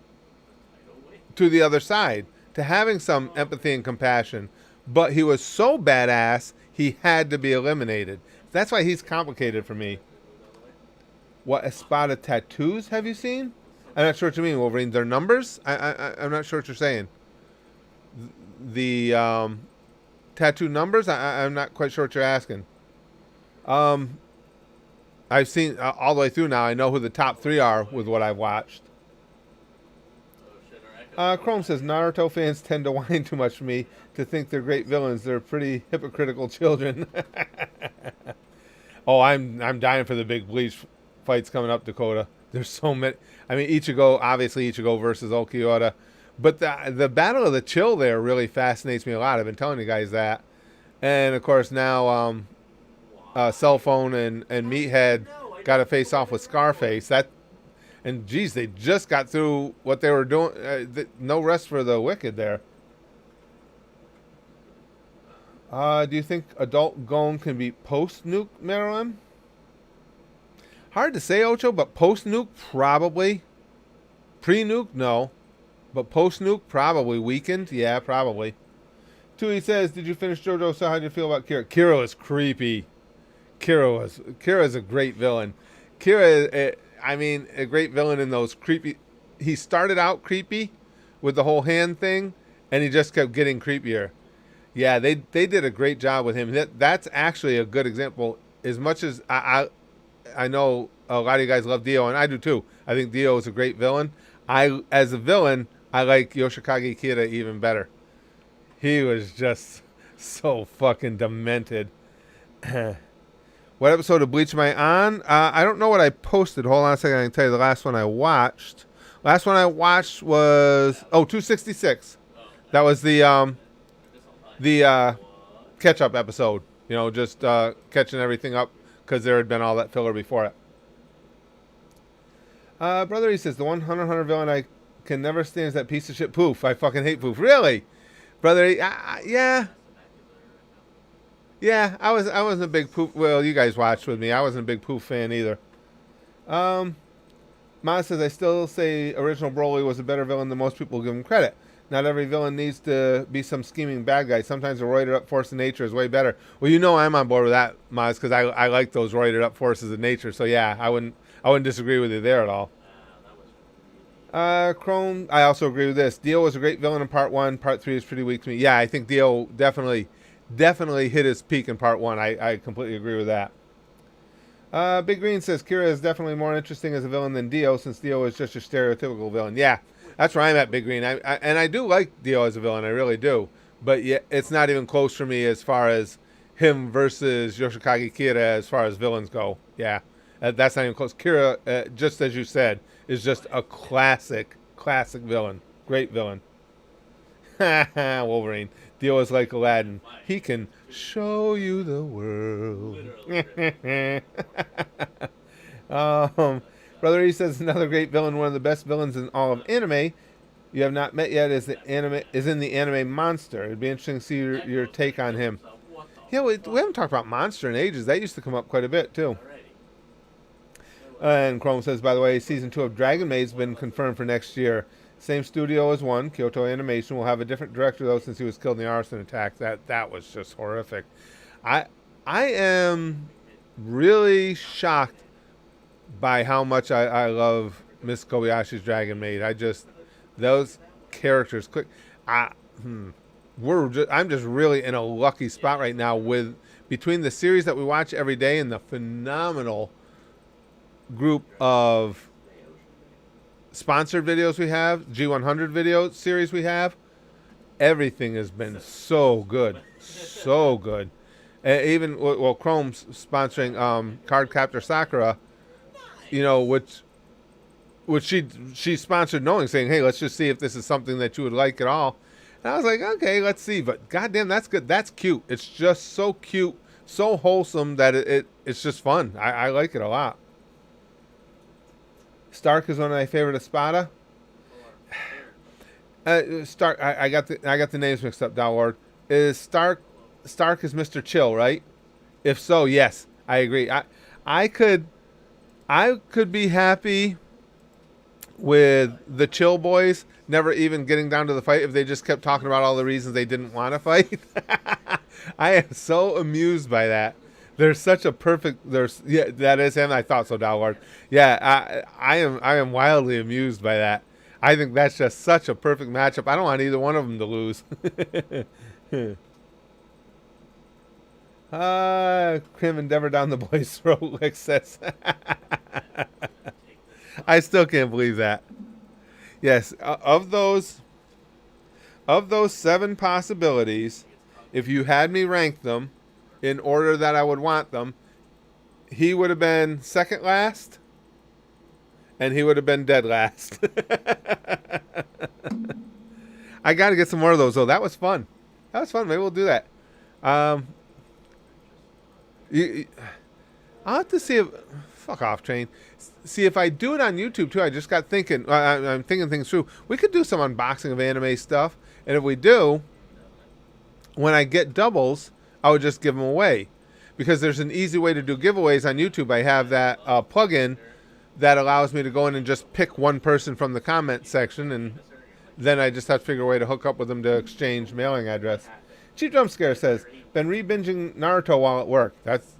to the other side, to having some empathy and compassion. But he was so badass, he had to be eliminated. That's why he's complicated for me. What Espada tattoos have you seen? I'm not sure what you mean, Wolverine. Their numbers? I'm not sure what you're saying. The tattoo numbers? I'm not quite sure what you're asking. I've seen all the way through now. I know who the top 3 are with what I've watched. Chrome says, Naruto fans tend to whine too much for me to think they're great villains. They're pretty hypocritical children. Oh, I'm dying for the big Bleach fights coming up, Dakota. There's so many. I mean, obviously Ichigo versus Okiura. But the Battle of the Chill there really fascinates me a lot. I've been telling you guys that. And, of course, now Cell Phone and Meathead got to face off with Scarface. And, geez, they just got through what they were doing. No rest for the wicked there. Do you think Adult Gon can be post-nuke Meruem? Hard to say, Ocho, but post-nuke, probably. Pre-nuke, no. But post-nuke, probably. Weakened? Yeah, probably. Tui says, did you finish JoJo? So how did you feel about Kira? Kira is creepy. Kira is a great villain. Kira, a great villain in those creepy... He started out creepy with the whole hand thing, and he just kept getting creepier. Yeah, they did a great job with him. That's actually a good example. As much as I know a lot of you guys love Dio, and I do too. I think Dio is a great villain. As a villain, I like Yoshikage Kira even better. He was just so fucking demented. What episode of Bleach am I on? I don't know what I posted. Hold on a second. I can tell you the last one I watched. Last one I watched was 266. That was the catch-up episode. You know, just catching everything up because there had been all that filler before it. Brother, he says, the one Hunter villain I can never stand is that piece of shit Poof. I fucking hate Poof. Really? Brother, yeah. Yeah, I wasn't a big Poof. Well, you guys watched with me. I wasn't a big Poof fan either. Ma says, I still say original Broly was a better villain than most people give him credit. Not every villain needs to be some scheming bad guy. Sometimes a roided up force of nature is way better. Well, you know I'm on board with that, Maz, because I like those roided up forces of nature. So yeah, I wouldn't disagree with you there at all. Chrome, I also agree with this. Dio was a great villain in part 1. Part 3 is pretty weak to me. Yeah, I think Dio definitely hit his peak in part 1. I completely agree with that. Big Green says Kira is definitely more interesting as a villain than Dio, since Dio is just a stereotypical villain. Yeah, that's where I'm at, Big Green. And I do like Dio as a villain. I really do. But yeah, it's not even close for me as far as him versus Yoshikage Kira as far as villains go. Yeah, that's not even close. Kira, just as you said, is just a classic villain. Great villain. Wolverine. Dio is like Aladdin. He can show you the world. Brother E says another great villain, one of the best villains in all of anime you have not met yet is in the anime Monster. It'd be interesting to see your take on him. Yeah, we haven't talked about Monster in ages. That used to come up quite a bit too. And Chrome says, by the way, season 2 of Dragon Maid's been confirmed for next year. Same studio as one, Kyoto Animation. Will have a different director though, since he was killed in the arson attack. That was just horrific. I am really shocked by how much I love Miss Kobayashi's Dragon Maid. Those characters. I'm just really in a lucky spot right now with between the series that we watch every day and the phenomenal group of sponsored videos we have, G100 video series we have. Everything has been so good. So good. Even, Chrome's sponsoring Card Captor Sakura, you know, which which she sponsored knowing, saying, hey, let's just see if this is something that you would like at all. And I was like, okay, let's see. But goddamn, that's good. That's cute. It's just so cute, so wholesome that it's just fun. I like it a lot. Stark is one of my favorite Espada. Stark, I got the names mixed up, Dalward. Is Stark is Mr. Chill, right? If so, yes, I agree. I could be happy with the Chill Boys never even getting down to the fight if they just kept talking about all the reasons they didn't want to fight. I am so amused by that. There's such a perfect. Yeah, that is him. I thought so, Dalward. Yeah, I am wildly amused by that. I think that's just such a perfect matchup. I don't want either one of them to lose. Crim Endeavor down the boy's throat, Lick says. I still can't believe that. Yes, of those 7 possibilities, if you had me rank them in order that I would want them, he would have been second last, and he would have been dead last. I got to get some more of those, though. That was fun. Maybe we'll do that. I'll have to see if... Fuck off, Train. See, if I do it on YouTube, too, I just got thinking... I'm thinking things through. We could do some unboxing of anime stuff. And if we do, when I get doubles, I would just give them away. Because there's an easy way to do giveaways on YouTube. I have that plugin that allows me to go in and just pick one person from the comment section, and then I just have to figure a way to hook up with them to exchange mailing address. Cheap Jump Scare says, been re-binging Naruto while at work. That's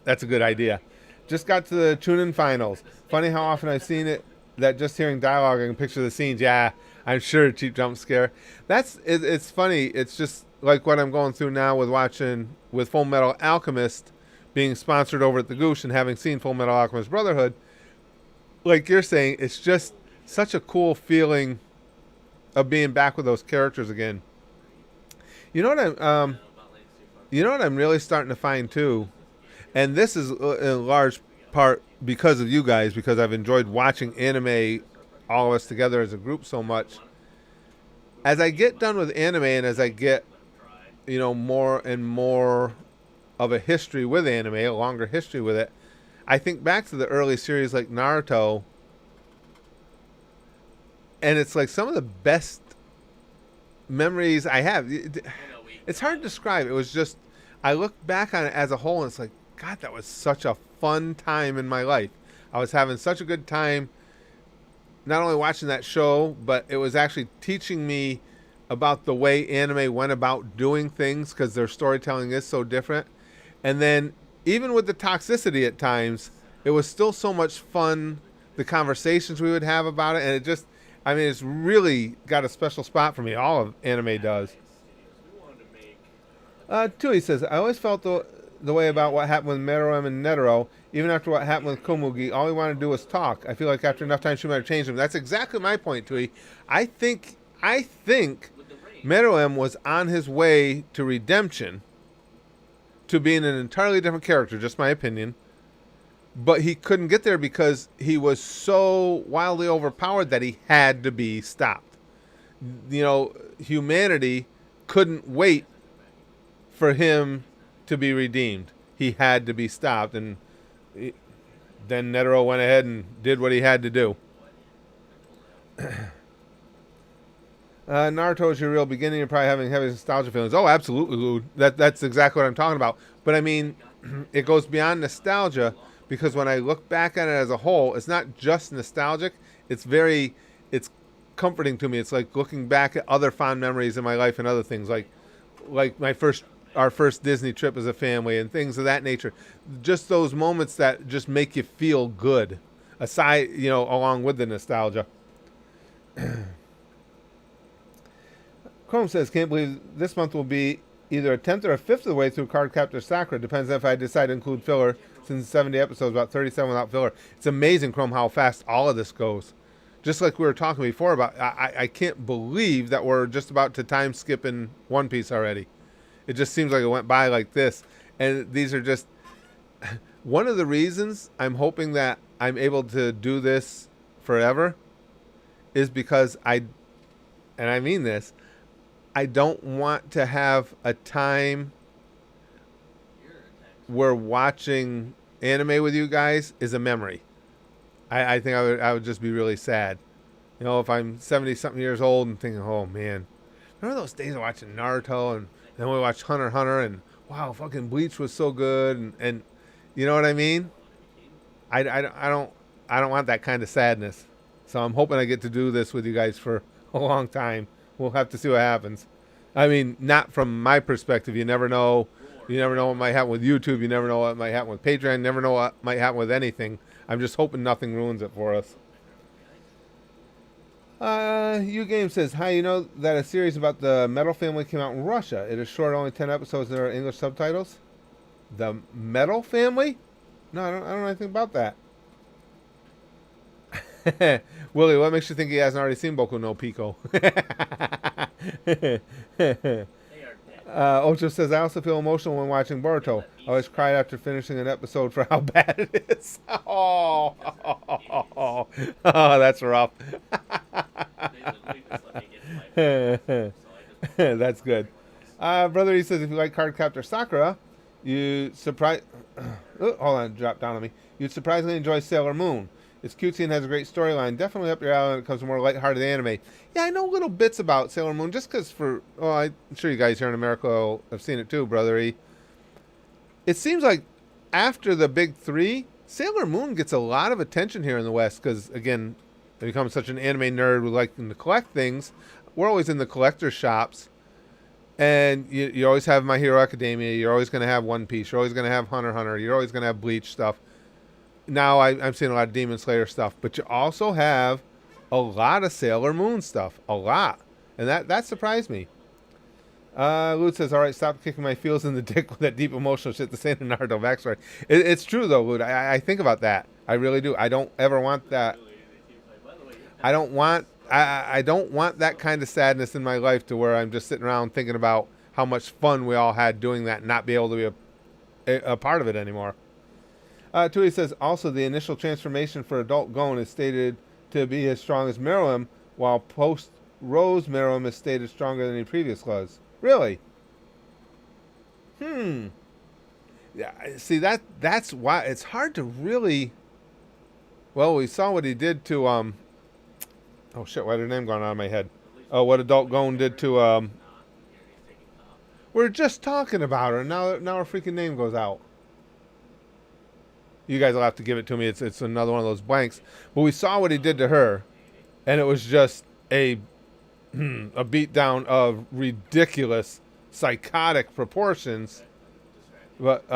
a good idea. Just got to the Chunin finals. Funny how often I've seen it that just hearing dialogue I can picture the scenes. Yeah, I'm sure, Cheap Jump Scare. It's funny. It's just like what I'm going through now with watching with Fullmetal Alchemist being sponsored over at the Goosh and having seen Fullmetal Alchemist Brotherhood. Like you're saying, it's just such a cool feeling of being back with those characters again. You know what I'm really starting to find too, and this is in large part because of you guys, because I've enjoyed watching anime, all of us together as a group so much. As I get done with anime and as I get, more and more of a history with anime, a longer history with it, I think back to the early series like Naruto, and it's like some of the best memories I have. It's hard to describe. It was just, I look back on it as a whole, and it's like, God, that was such a fun time in my life. I was having such a good time, not only watching that show, but it was actually teaching me about the way anime went about doing things, because their storytelling is so different. And then, even with the toxicity at times, it was still so much fun, the conversations we would have about it, and it just, it's really got a special spot for me. All of anime does. Tui says, I always felt the way about what happened with Meruem and Netero. Even after what happened with Komugi, all he wanted to do was talk. I feel like after enough time, she might have changed him. That's exactly my point, Tui. I think Meruem was on his way to redemption, to being an entirely different character, just my opinion. But he couldn't get there because he was so wildly overpowered that he had to be stopped. Humanity couldn't wait for him to be redeemed. He had to be stopped, and then Netero went ahead and did what he had to do. Naruto is your real beginning. You're probably having heavy nostalgia feelings. Oh, absolutely, Lou. That's exactly what I'm talking about. But it goes beyond nostalgia, because when I look back at it as a whole, it's not just nostalgic. It's comforting to me. It's like looking back at other fond memories in my life and other things, like our first Disney trip as a family and things of that nature. Just those moments that just make you feel good, aside, along with the nostalgia. Chrome says, can't believe this month will be either a 10th or a 5th of the way through Cardcaptor Sakura. Depends if I decide to include filler, since 70 episodes, about 37 without filler. It's amazing, Chrome, how fast all of this goes. Just like we were talking before about, I can't believe that we're just about to time skip in One Piece already. It just seems like it went by like this. And these are just... One of the reasons I'm hoping that I'm able to do this forever is because and I mean this, I don't want to have a time where watching anime with you guys is a memory. I think I would just be really sad. You know, if I'm 70-something years old and thinking, oh, man, remember those days of watching Naruto and then we watched Hunter x Hunter and, wow, fucking Bleach was so good. And you know what I mean? I don't want that kind of sadness. So I'm hoping I get to do this with you guys for a long time. We'll have to see what happens. I mean, not from my perspective. You never know. You never know what might happen with YouTube. You never know what might happen with Patreon. You never know what might happen with anything. I'm just hoping nothing ruins it for us. U-Game says, hi, you know that a series about the Metal family came out in Russia. It is short, only 10 episodes, and there are English subtitles. The Metal family? No, I don't know anything about that. Willie, what makes you think he hasn't already seen Boku no Pico? Ocho says, I also feel emotional when watching Boruto. I always cried after finishing an episode for how bad it is. Oh, that's rough. That's good. Brother, he says, if you like Cardcaptor Sakura, you hold on, drop down on me. You'd surprisingly enjoy Sailor Moon. It's cutesy and has a great storyline. Definitely up your alley when it comes to more lighthearted anime. Yeah, I know little bits about Sailor Moon just because I'm sure you guys here in America have seen it too, brother. It seems like after the big three, Sailor Moon gets a lot of attention here in the West because, again, I become such an anime nerd with liking to collect things. We're always in the collector shops. And you always have My Hero Academia. You're always going to have One Piece. You're always going to have Hunter x Hunter. You're always going to have Bleach stuff. Now I'm seeing a lot of Demon Slayer stuff, but you also have a lot of Sailor Moon stuff, a lot, and that surprised me. Lute says, "All right, stop kicking my feels in the dick with that deep emotional shit to say the Naruto backstory." It's true though, Lute. I think about that. I really do. I don't ever want that. I don't want that kind of sadness in my life to where I'm just sitting around thinking about how much fun we all had doing that and not be able to be a part of it anymore. Tui says, also, the initial transformation for adult Gon is stated to be as strong as Meruem, while post-Rose Meruem is stated stronger than he previously was. Really? Yeah, see, that's why it's hard to really... Well, we saw what he did to... Oh, shit, why did her name gone out of my head? Oh, what adult Gon did to... We're just talking about her, and now her freaking name goes out. You guys will have to give it to me. It's another one of those blanks. But we saw what he did to her, and it was just a beatdown of ridiculous, psychotic proportions. But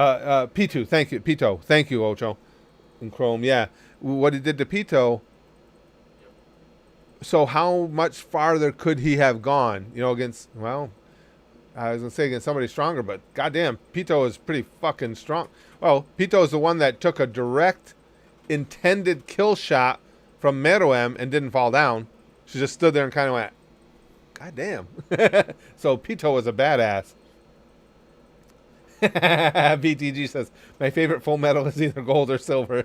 Pitou, thank you, Pito, thank you, Ocho, and Chrome. Yeah, what he did to Pito. So how much farther could he have gone? You know, against I was gonna say against somebody stronger, but goddamn, Pito is pretty fucking strong. Well, Pito is the one that took a direct, intended kill shot from Meruem and didn't fall down. She just stood there and kind of went, goddamn. So Pito was a badass. BTG says, my favorite Full Metal is either gold or silver.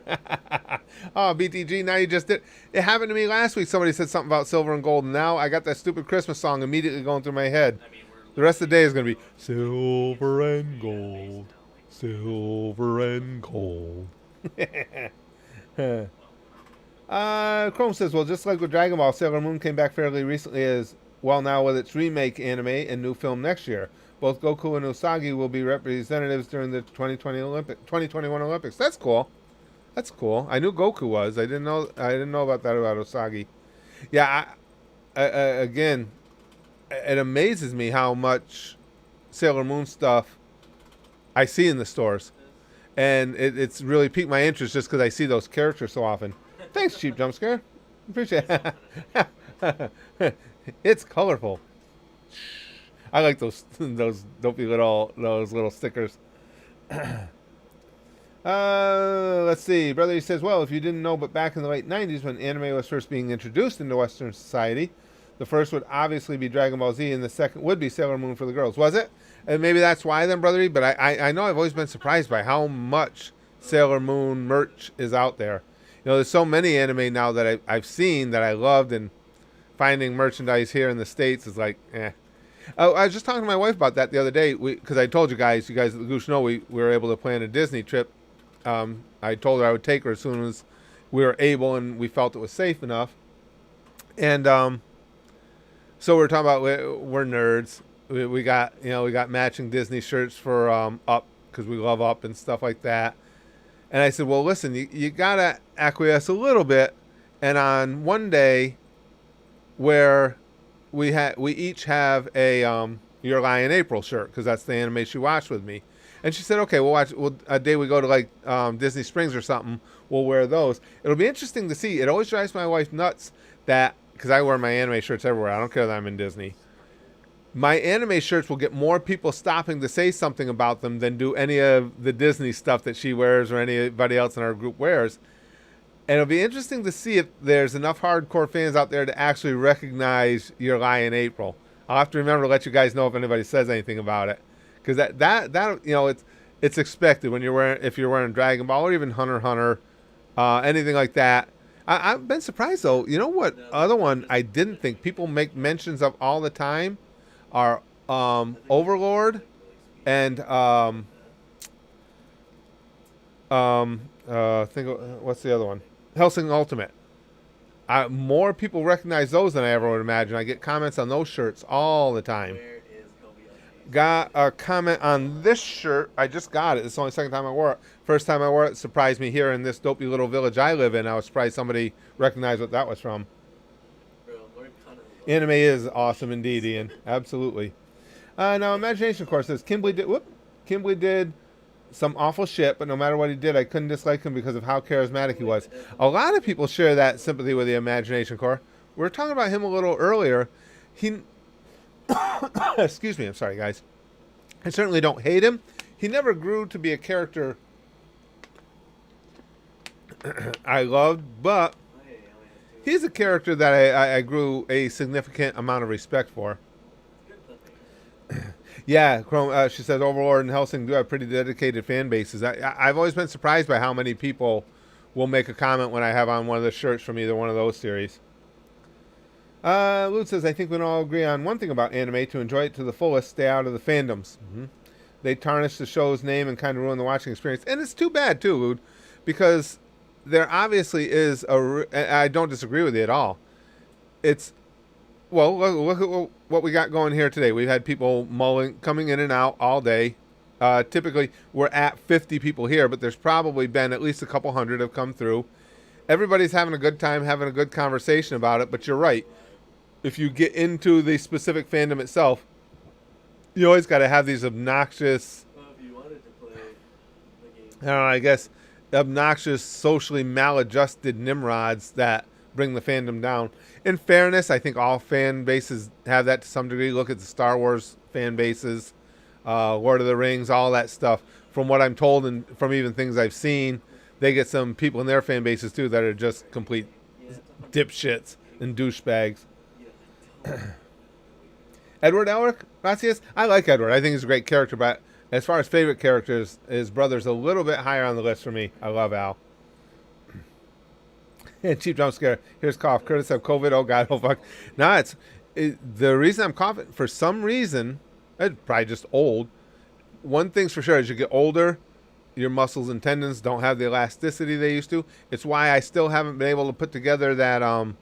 Oh, BTG, now you just did. It happened to me last week. Somebody said something about silver and gold, and now I got that stupid Christmas song immediately going through my head. The rest of the day is going to be silver and gold, silver and gold. Chrome says, well, just like with Dragon Ball, Sailor Moon came back fairly recently as well now with its remake anime and new film next year. Both Goku and Usagi will be representatives during the 2021 Olympics. That's cool. That's cool. I knew Goku was. I didn't know about that about Usagi. Yeah, again, it amazes me how much Sailor Moon stuff I see in the stores. And it's really piqued my interest just because I see those characters so often. Thanks, Cheap Jump Scare. Appreciate it. It's colorful. I like those dopey little stickers. Let's see. Brother, he says, well, if you didn't know, but back in the late 90s when anime was first being introduced into Western society, the first would obviously be Dragon Ball Z, and the second would be Sailor Moon for the girls. Was it? And maybe that's why then, Brother E, but I know I've always been surprised by how much Sailor Moon merch is out there. there's so many anime now that I've seen that I loved, and finding merchandise here in the States is like, eh. I was just talking to my wife about that the other day, because I told you guys at the Goose know we were able to plan a Disney trip. I told her I would take her as soon as we were able and we felt it was safe enough. And so we're talking about we're nerds. We got matching Disney shirts for Up, because we love Up and stuff like that. And I said, well, listen, you gotta acquiesce a little bit. And on one day, where we each have a Your Lie in April shirt, because that's the anime she watched with me. And she said, okay, we'll watch. A day we go to like Disney Springs or something, we'll wear those. It'll be interesting to see. It always drives my wife nuts that, because I wear my anime shirts everywhere. I don't care that I'm in Disney. My anime shirts will get more people stopping to say something about them than do any of the Disney stuff that she wears or anybody else in our group wears. And it'll be interesting to see if there's enough hardcore fans out there to actually recognize Your Lie in April. I'll have to remember to let you guys know if anybody says anything about it, because that it's expected when if you're wearing Dragon Ball or even Hunter x Hunter, anything like that. I've been surprised though. You know what? Other one I didn't think people make mentions of all the time are Overlord and what's the other one? Hellsing Ultimate. More people recognize those than I ever would imagine. I get comments on those shirts all the time. Got a comment on this shirt. I just got it. It's the only second time I wore it. First time I wore it surprised me here in this dopey little village I live in. I was surprised somebody recognized what that was from. Anime is awesome indeed, Ian. Absolutely. Now, Imagination Course says Kimberly did some awful shit, but no matter what he did, I couldn't dislike him because of how charismatic he was. A lot of people share that sympathy with the Imagination Corps. We were talking about him a little earlier. Excuse me, I'm sorry, guys. I certainly don't hate him. He never grew to be a character I loved, but he's a character that I grew a significant amount of respect for. Yeah, Chrome, she says Overlord and Hellsing do have pretty dedicated fan bases. I've always been surprised by how many people will make a comment when I have on one of the shirts from either one of those series. Lute says, I think we can all agree on one thing about anime: to enjoy it to the fullest, stay out of the fandoms. Mm-hmm. They tarnish the show's name and kind of ruin the watching experience. And it's too bad, too, Lute, because there obviously is I don't disagree with you at all. Well, look at what we got going here today. We've had people coming in and out all day. Typically, we're at 50 people here, but there's probably been at least a couple hundred have come through. Everybody's having a good time, having a good conversation about it, but you're right. If you get into the specific fandom itself, you always got to have these obnoxious, I guess, obnoxious, socially maladjusted nimrods that bring the fandom down. In fairness, I think all fan bases have that to some degree. Look at the Star Wars fan bases, Lord of the Rings, all that stuff. From what I'm told and from even things I've seen, they get some people in their fan bases too that are just complete dipshits and douchebags. Edward Elric, gracias. I like Edward. I think he's a great character, but as far as favorite characters, his brother's a little bit higher on the list for me. I love Al. Cheap jump scare. Here's cough. Curtis have COVID. Oh God. Oh fuck. Nah, the reason I'm coughing, for some reason, it's probably just old. One thing's for sure: as you get older, your muscles and tendons don't have the elasticity they used to. It's why I still haven't been able to put together that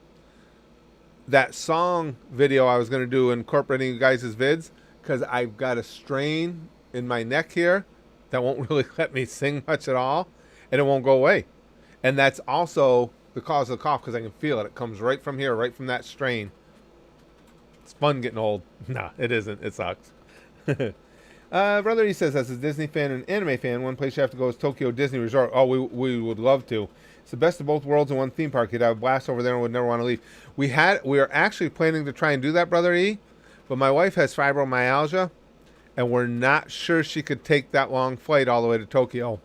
song video I was going to do incorporating you guys' vids, because I've got a strain in my neck here that won't really let me sing much at all, and it won't go away. And that's also the cause of the cough, because I can feel it. It comes right from here, right from that strain. It's fun getting old. Nah, it isn't. It sucks. Brother, he says, as a Disney fan and anime fan, one place you have to go is Tokyo Disney Resort. Oh, we would love to. It's the best of both worlds in one theme park. You'd have a blast over there and would never want to leave. We are actually planning to try and do that, Brother E, but my wife has fibromyalgia, and we're not sure she could take that long flight all the way to Tokyo,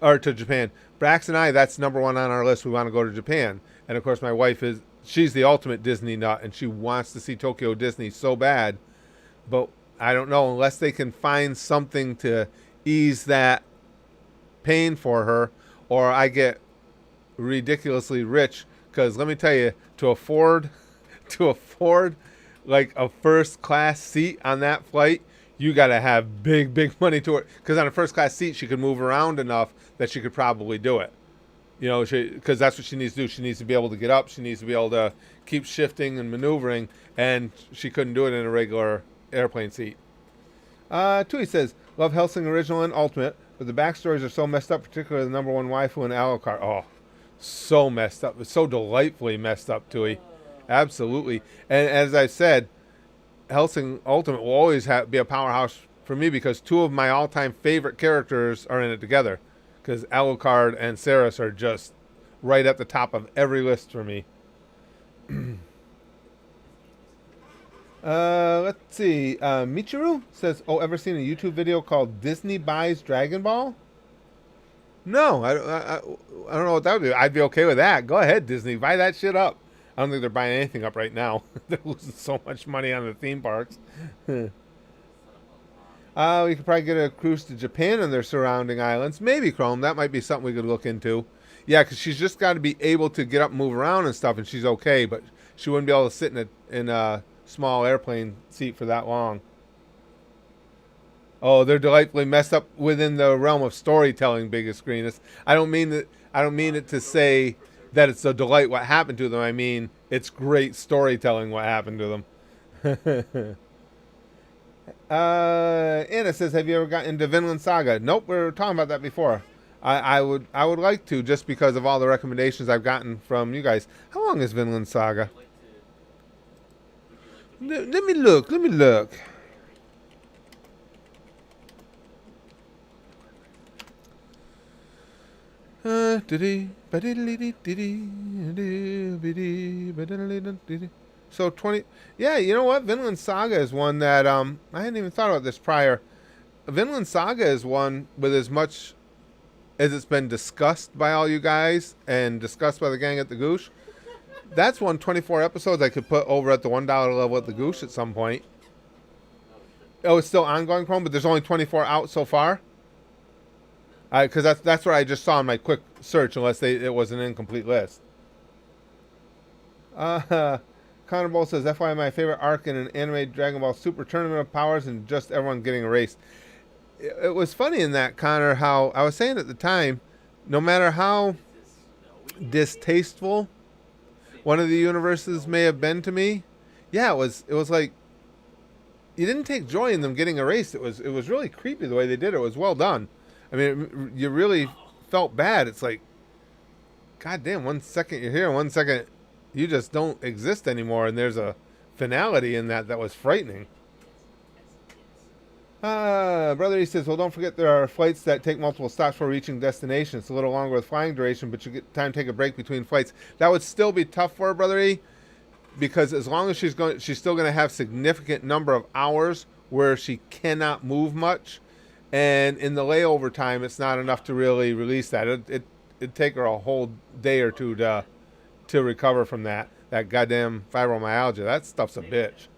or to Japan. Brax and I, that's number one on our list. We want to go to Japan. And of course, my wife she's the ultimate Disney nut, and she wants to see Tokyo Disney so bad. But I don't know, unless they can find something to ease that pain for her, or I get ridiculously rich. Because let me tell you, to afford like a first class seat on that flight, you got to have big money to it. Because on a first class seat, she could move around enough that she could probably do it. You know, because that's what she needs to do. She needs to be able to get up. She needs to be able to keep shifting and maneuvering, and she couldn't do it in a regular airplane seat. Tui says, love Hellsing Original and Ultimate, but the backstories are so messed up, particularly the number one waifu and Alucard. Oh, so messed up. It's so delightfully messed up, Tui. Absolutely. And as I said, Hellsing Ultimate will always be a powerhouse for me because two of my all-time favorite characters are in it together. Because Alucard and Saris are just right at the top of every list for me. Let's see. Michiru says, "Oh, ever seen a YouTube video called Disney Buys Dragon Ball?" No, I don't know what that would be. I'd be okay with that. Go ahead, Disney, buy that shit up. I don't think they're buying anything up right now. They're losing so much money on the theme parks. We could probably get a cruise to Japan and their surrounding islands. Maybe, Chrome. That might be something we could look into. Yeah, because she's just got to be able to get up and move around and stuff, and she's okay, but she wouldn't be able to sit in a small airplane seat for that long. Oh, they're delightfully messed up within the realm of storytelling, biggest screen. I don't mean it to say that it's a delight what happened to them. I mean, it's great storytelling what happened to them. Anna says, have you ever gotten into Vinland Saga? Nope, we were talking about that before. I would like to, just because of all the recommendations I've gotten from you guys. How long is Vinland Saga? Let me look. So 20. Yeah, you know what? Vinland Saga is one that I hadn't even thought about this prior. Vinland Saga is one with as much as it's been discussed by all you guys and discussed by the gang at the Goosh. That's 24 episodes I could put over at the $1 level at the Goosh at some point. Oh, it's still ongoing, Chrome, but there's only 24 out so far. Because that's what I just saw in my quick search, unless it was an incomplete list. Connor Bowl says, FYI, my favorite arc in an anime Dragon Ball Super Tournament of Powers and just everyone getting erased. It was funny in that, Connor, how I was saying at the time, no matter how distasteful one of the universes may have been to me, yeah, it was like you didn't take joy in them getting erased. It was really creepy the way they did it. It was well done. I mean, you really felt bad. It's like, God damn, 1 second you're here, 1 second you just don't exist anymore, and there's a finality in that was frightening. Brother, he says, well, don't forget there are flights that take multiple stops for reaching destination. It's a little longer with flying duration, but you get time to take a break between flights. That would still be tough for her, Brother E, because as long as she's still going to have significant number of hours where she cannot move much, and in the layover time, it's not enough to really release that. It'd take her a whole day or two to recover from that goddamn fibromyalgia. That stuff's a bitch.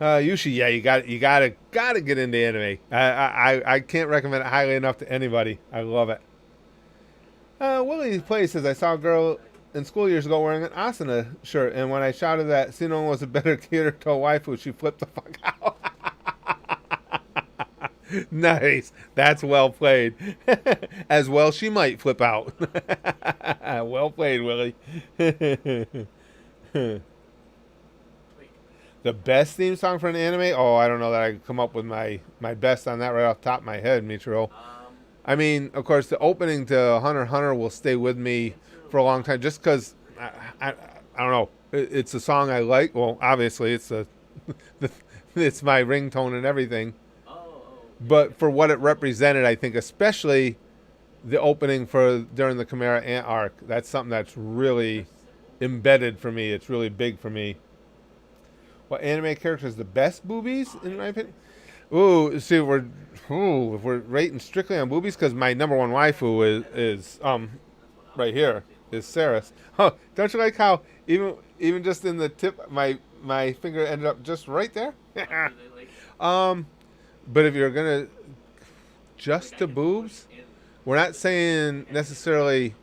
Yushi, yeah, you gotta get into anime. I can't recommend it highly enough to anybody. I love it. Willie Plays says, I saw a girl in school years ago wearing an Asuna shirt, and when I shouted that Sinon was a better cater to a waifu, she flipped the fuck out. Nice. That's well played. As well she might flip out. Well played, Willie. The best theme song for an anime? Oh, I don't know that I could come up with my best on that right off the top of my head, Michiro. I mean, of course, the opening to Hunter x Hunter will stay with me for a long time, just because, I don't know, it's a song I like. Well, obviously, it's it's my ringtone and everything. But for what it represented, I think, especially the opening during the Chimera Ant arc, that's something that's really embedded for me. It's really big for me. What anime character is the best boobies, in my opinion? Ooh, see, if we're rating strictly on boobies, because my number one waifu is right here, is Saris. Oh, don't you like how even just in the tip, my finger ended up just right there? But if you're gonna just to boobs. We're not saying necessarily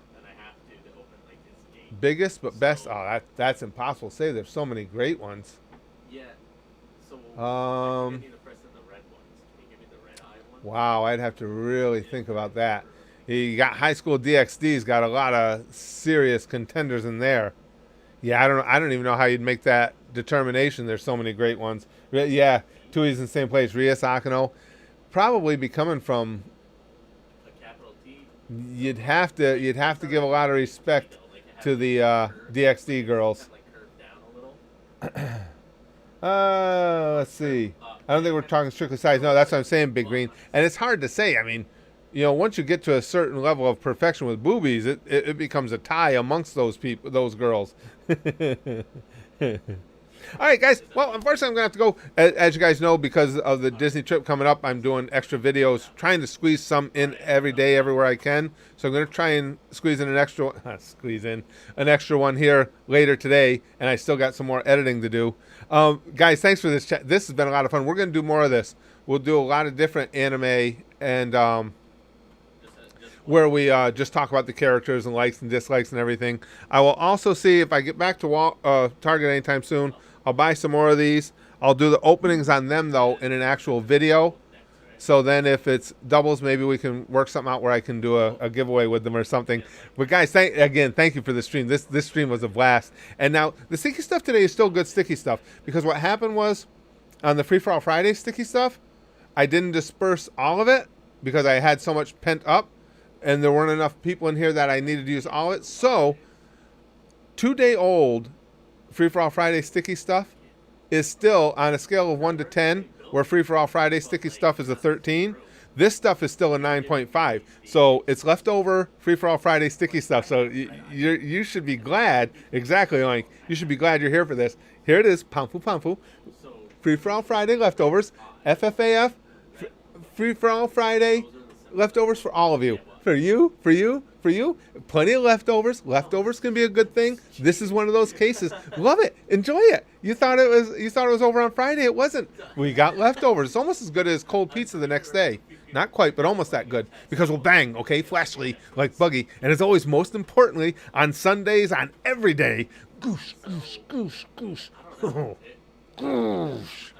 biggest, but best. Oh, that's impossible to say. There's so many great ones. Yeah. So wow, I'd have to really think about that. You got High School DxD's got a lot of serious contenders in there. Yeah, I don't even know how you'd make that determination. There's so many great ones. Yeah, Tui's in the same place. Ria Sakano, probably be coming from. a capital T. You'd have to give a lot of respect to the DxD girls. Like curved down a little. Let's see. I don't think we're talking strictly size. No, that's what I'm saying, Big Green. And it's hard to say. I mean, you know, once you get to a certain level of perfection with boobies, it becomes a tie amongst those people, those girls. All right, guys. Well, unfortunately, I'm going to have to go. As you guys know, because of the Disney trip coming up, I'm doing extra videos, trying to squeeze some in every day, everywhere I can. So I'm going to try and squeeze in an extra one here later today, and I still got some more editing to do. Guys, thanks for this chat. This has been a lot of fun. We're going to do more of this. We'll do a lot of different anime and where we just talk about the characters and likes and dislikes and everything. I will also see if I get back to Target anytime soon. I'll buy some more of these. I'll do the openings on them, though, in an actual video. So then if it's doubles, maybe we can work something out where I can do a giveaway with them or something. But guys, thank you for the stream. This stream was a blast. And now the sticky stuff today is still good sticky stuff, because what happened was on the Free For All Friday sticky stuff, I didn't disperse all of it because I had so much pent up and there weren't enough people in here that I needed to use all of it. So 2-day-old Free For All Friday sticky stuff is still on a scale of 1 to 10, where Free For All Friday sticky stuff is a 13. This stuff is still a 9.5. So it's leftover Free For All Friday sticky stuff. So you should be glad, exactly, like, you should be glad you're here for this. Here it is, Pamfu Pamfu. Free For All Friday leftovers. FFAF, Free For All Friday leftovers for all of you. For you, for you, for you. Plenty of leftovers. Leftovers can be a good thing. This is one of those cases. Love it. Enjoy it. You thought it was over on Friday. It wasn't. We got leftovers. It's almost as good as cold pizza the next day. Not quite, but almost that good. Because we'll bang, okay? Flashly, like Buggy. And as always, most importantly, on Sundays, on every day, goosh, goosh, goosh, goosh. Oh, goosh.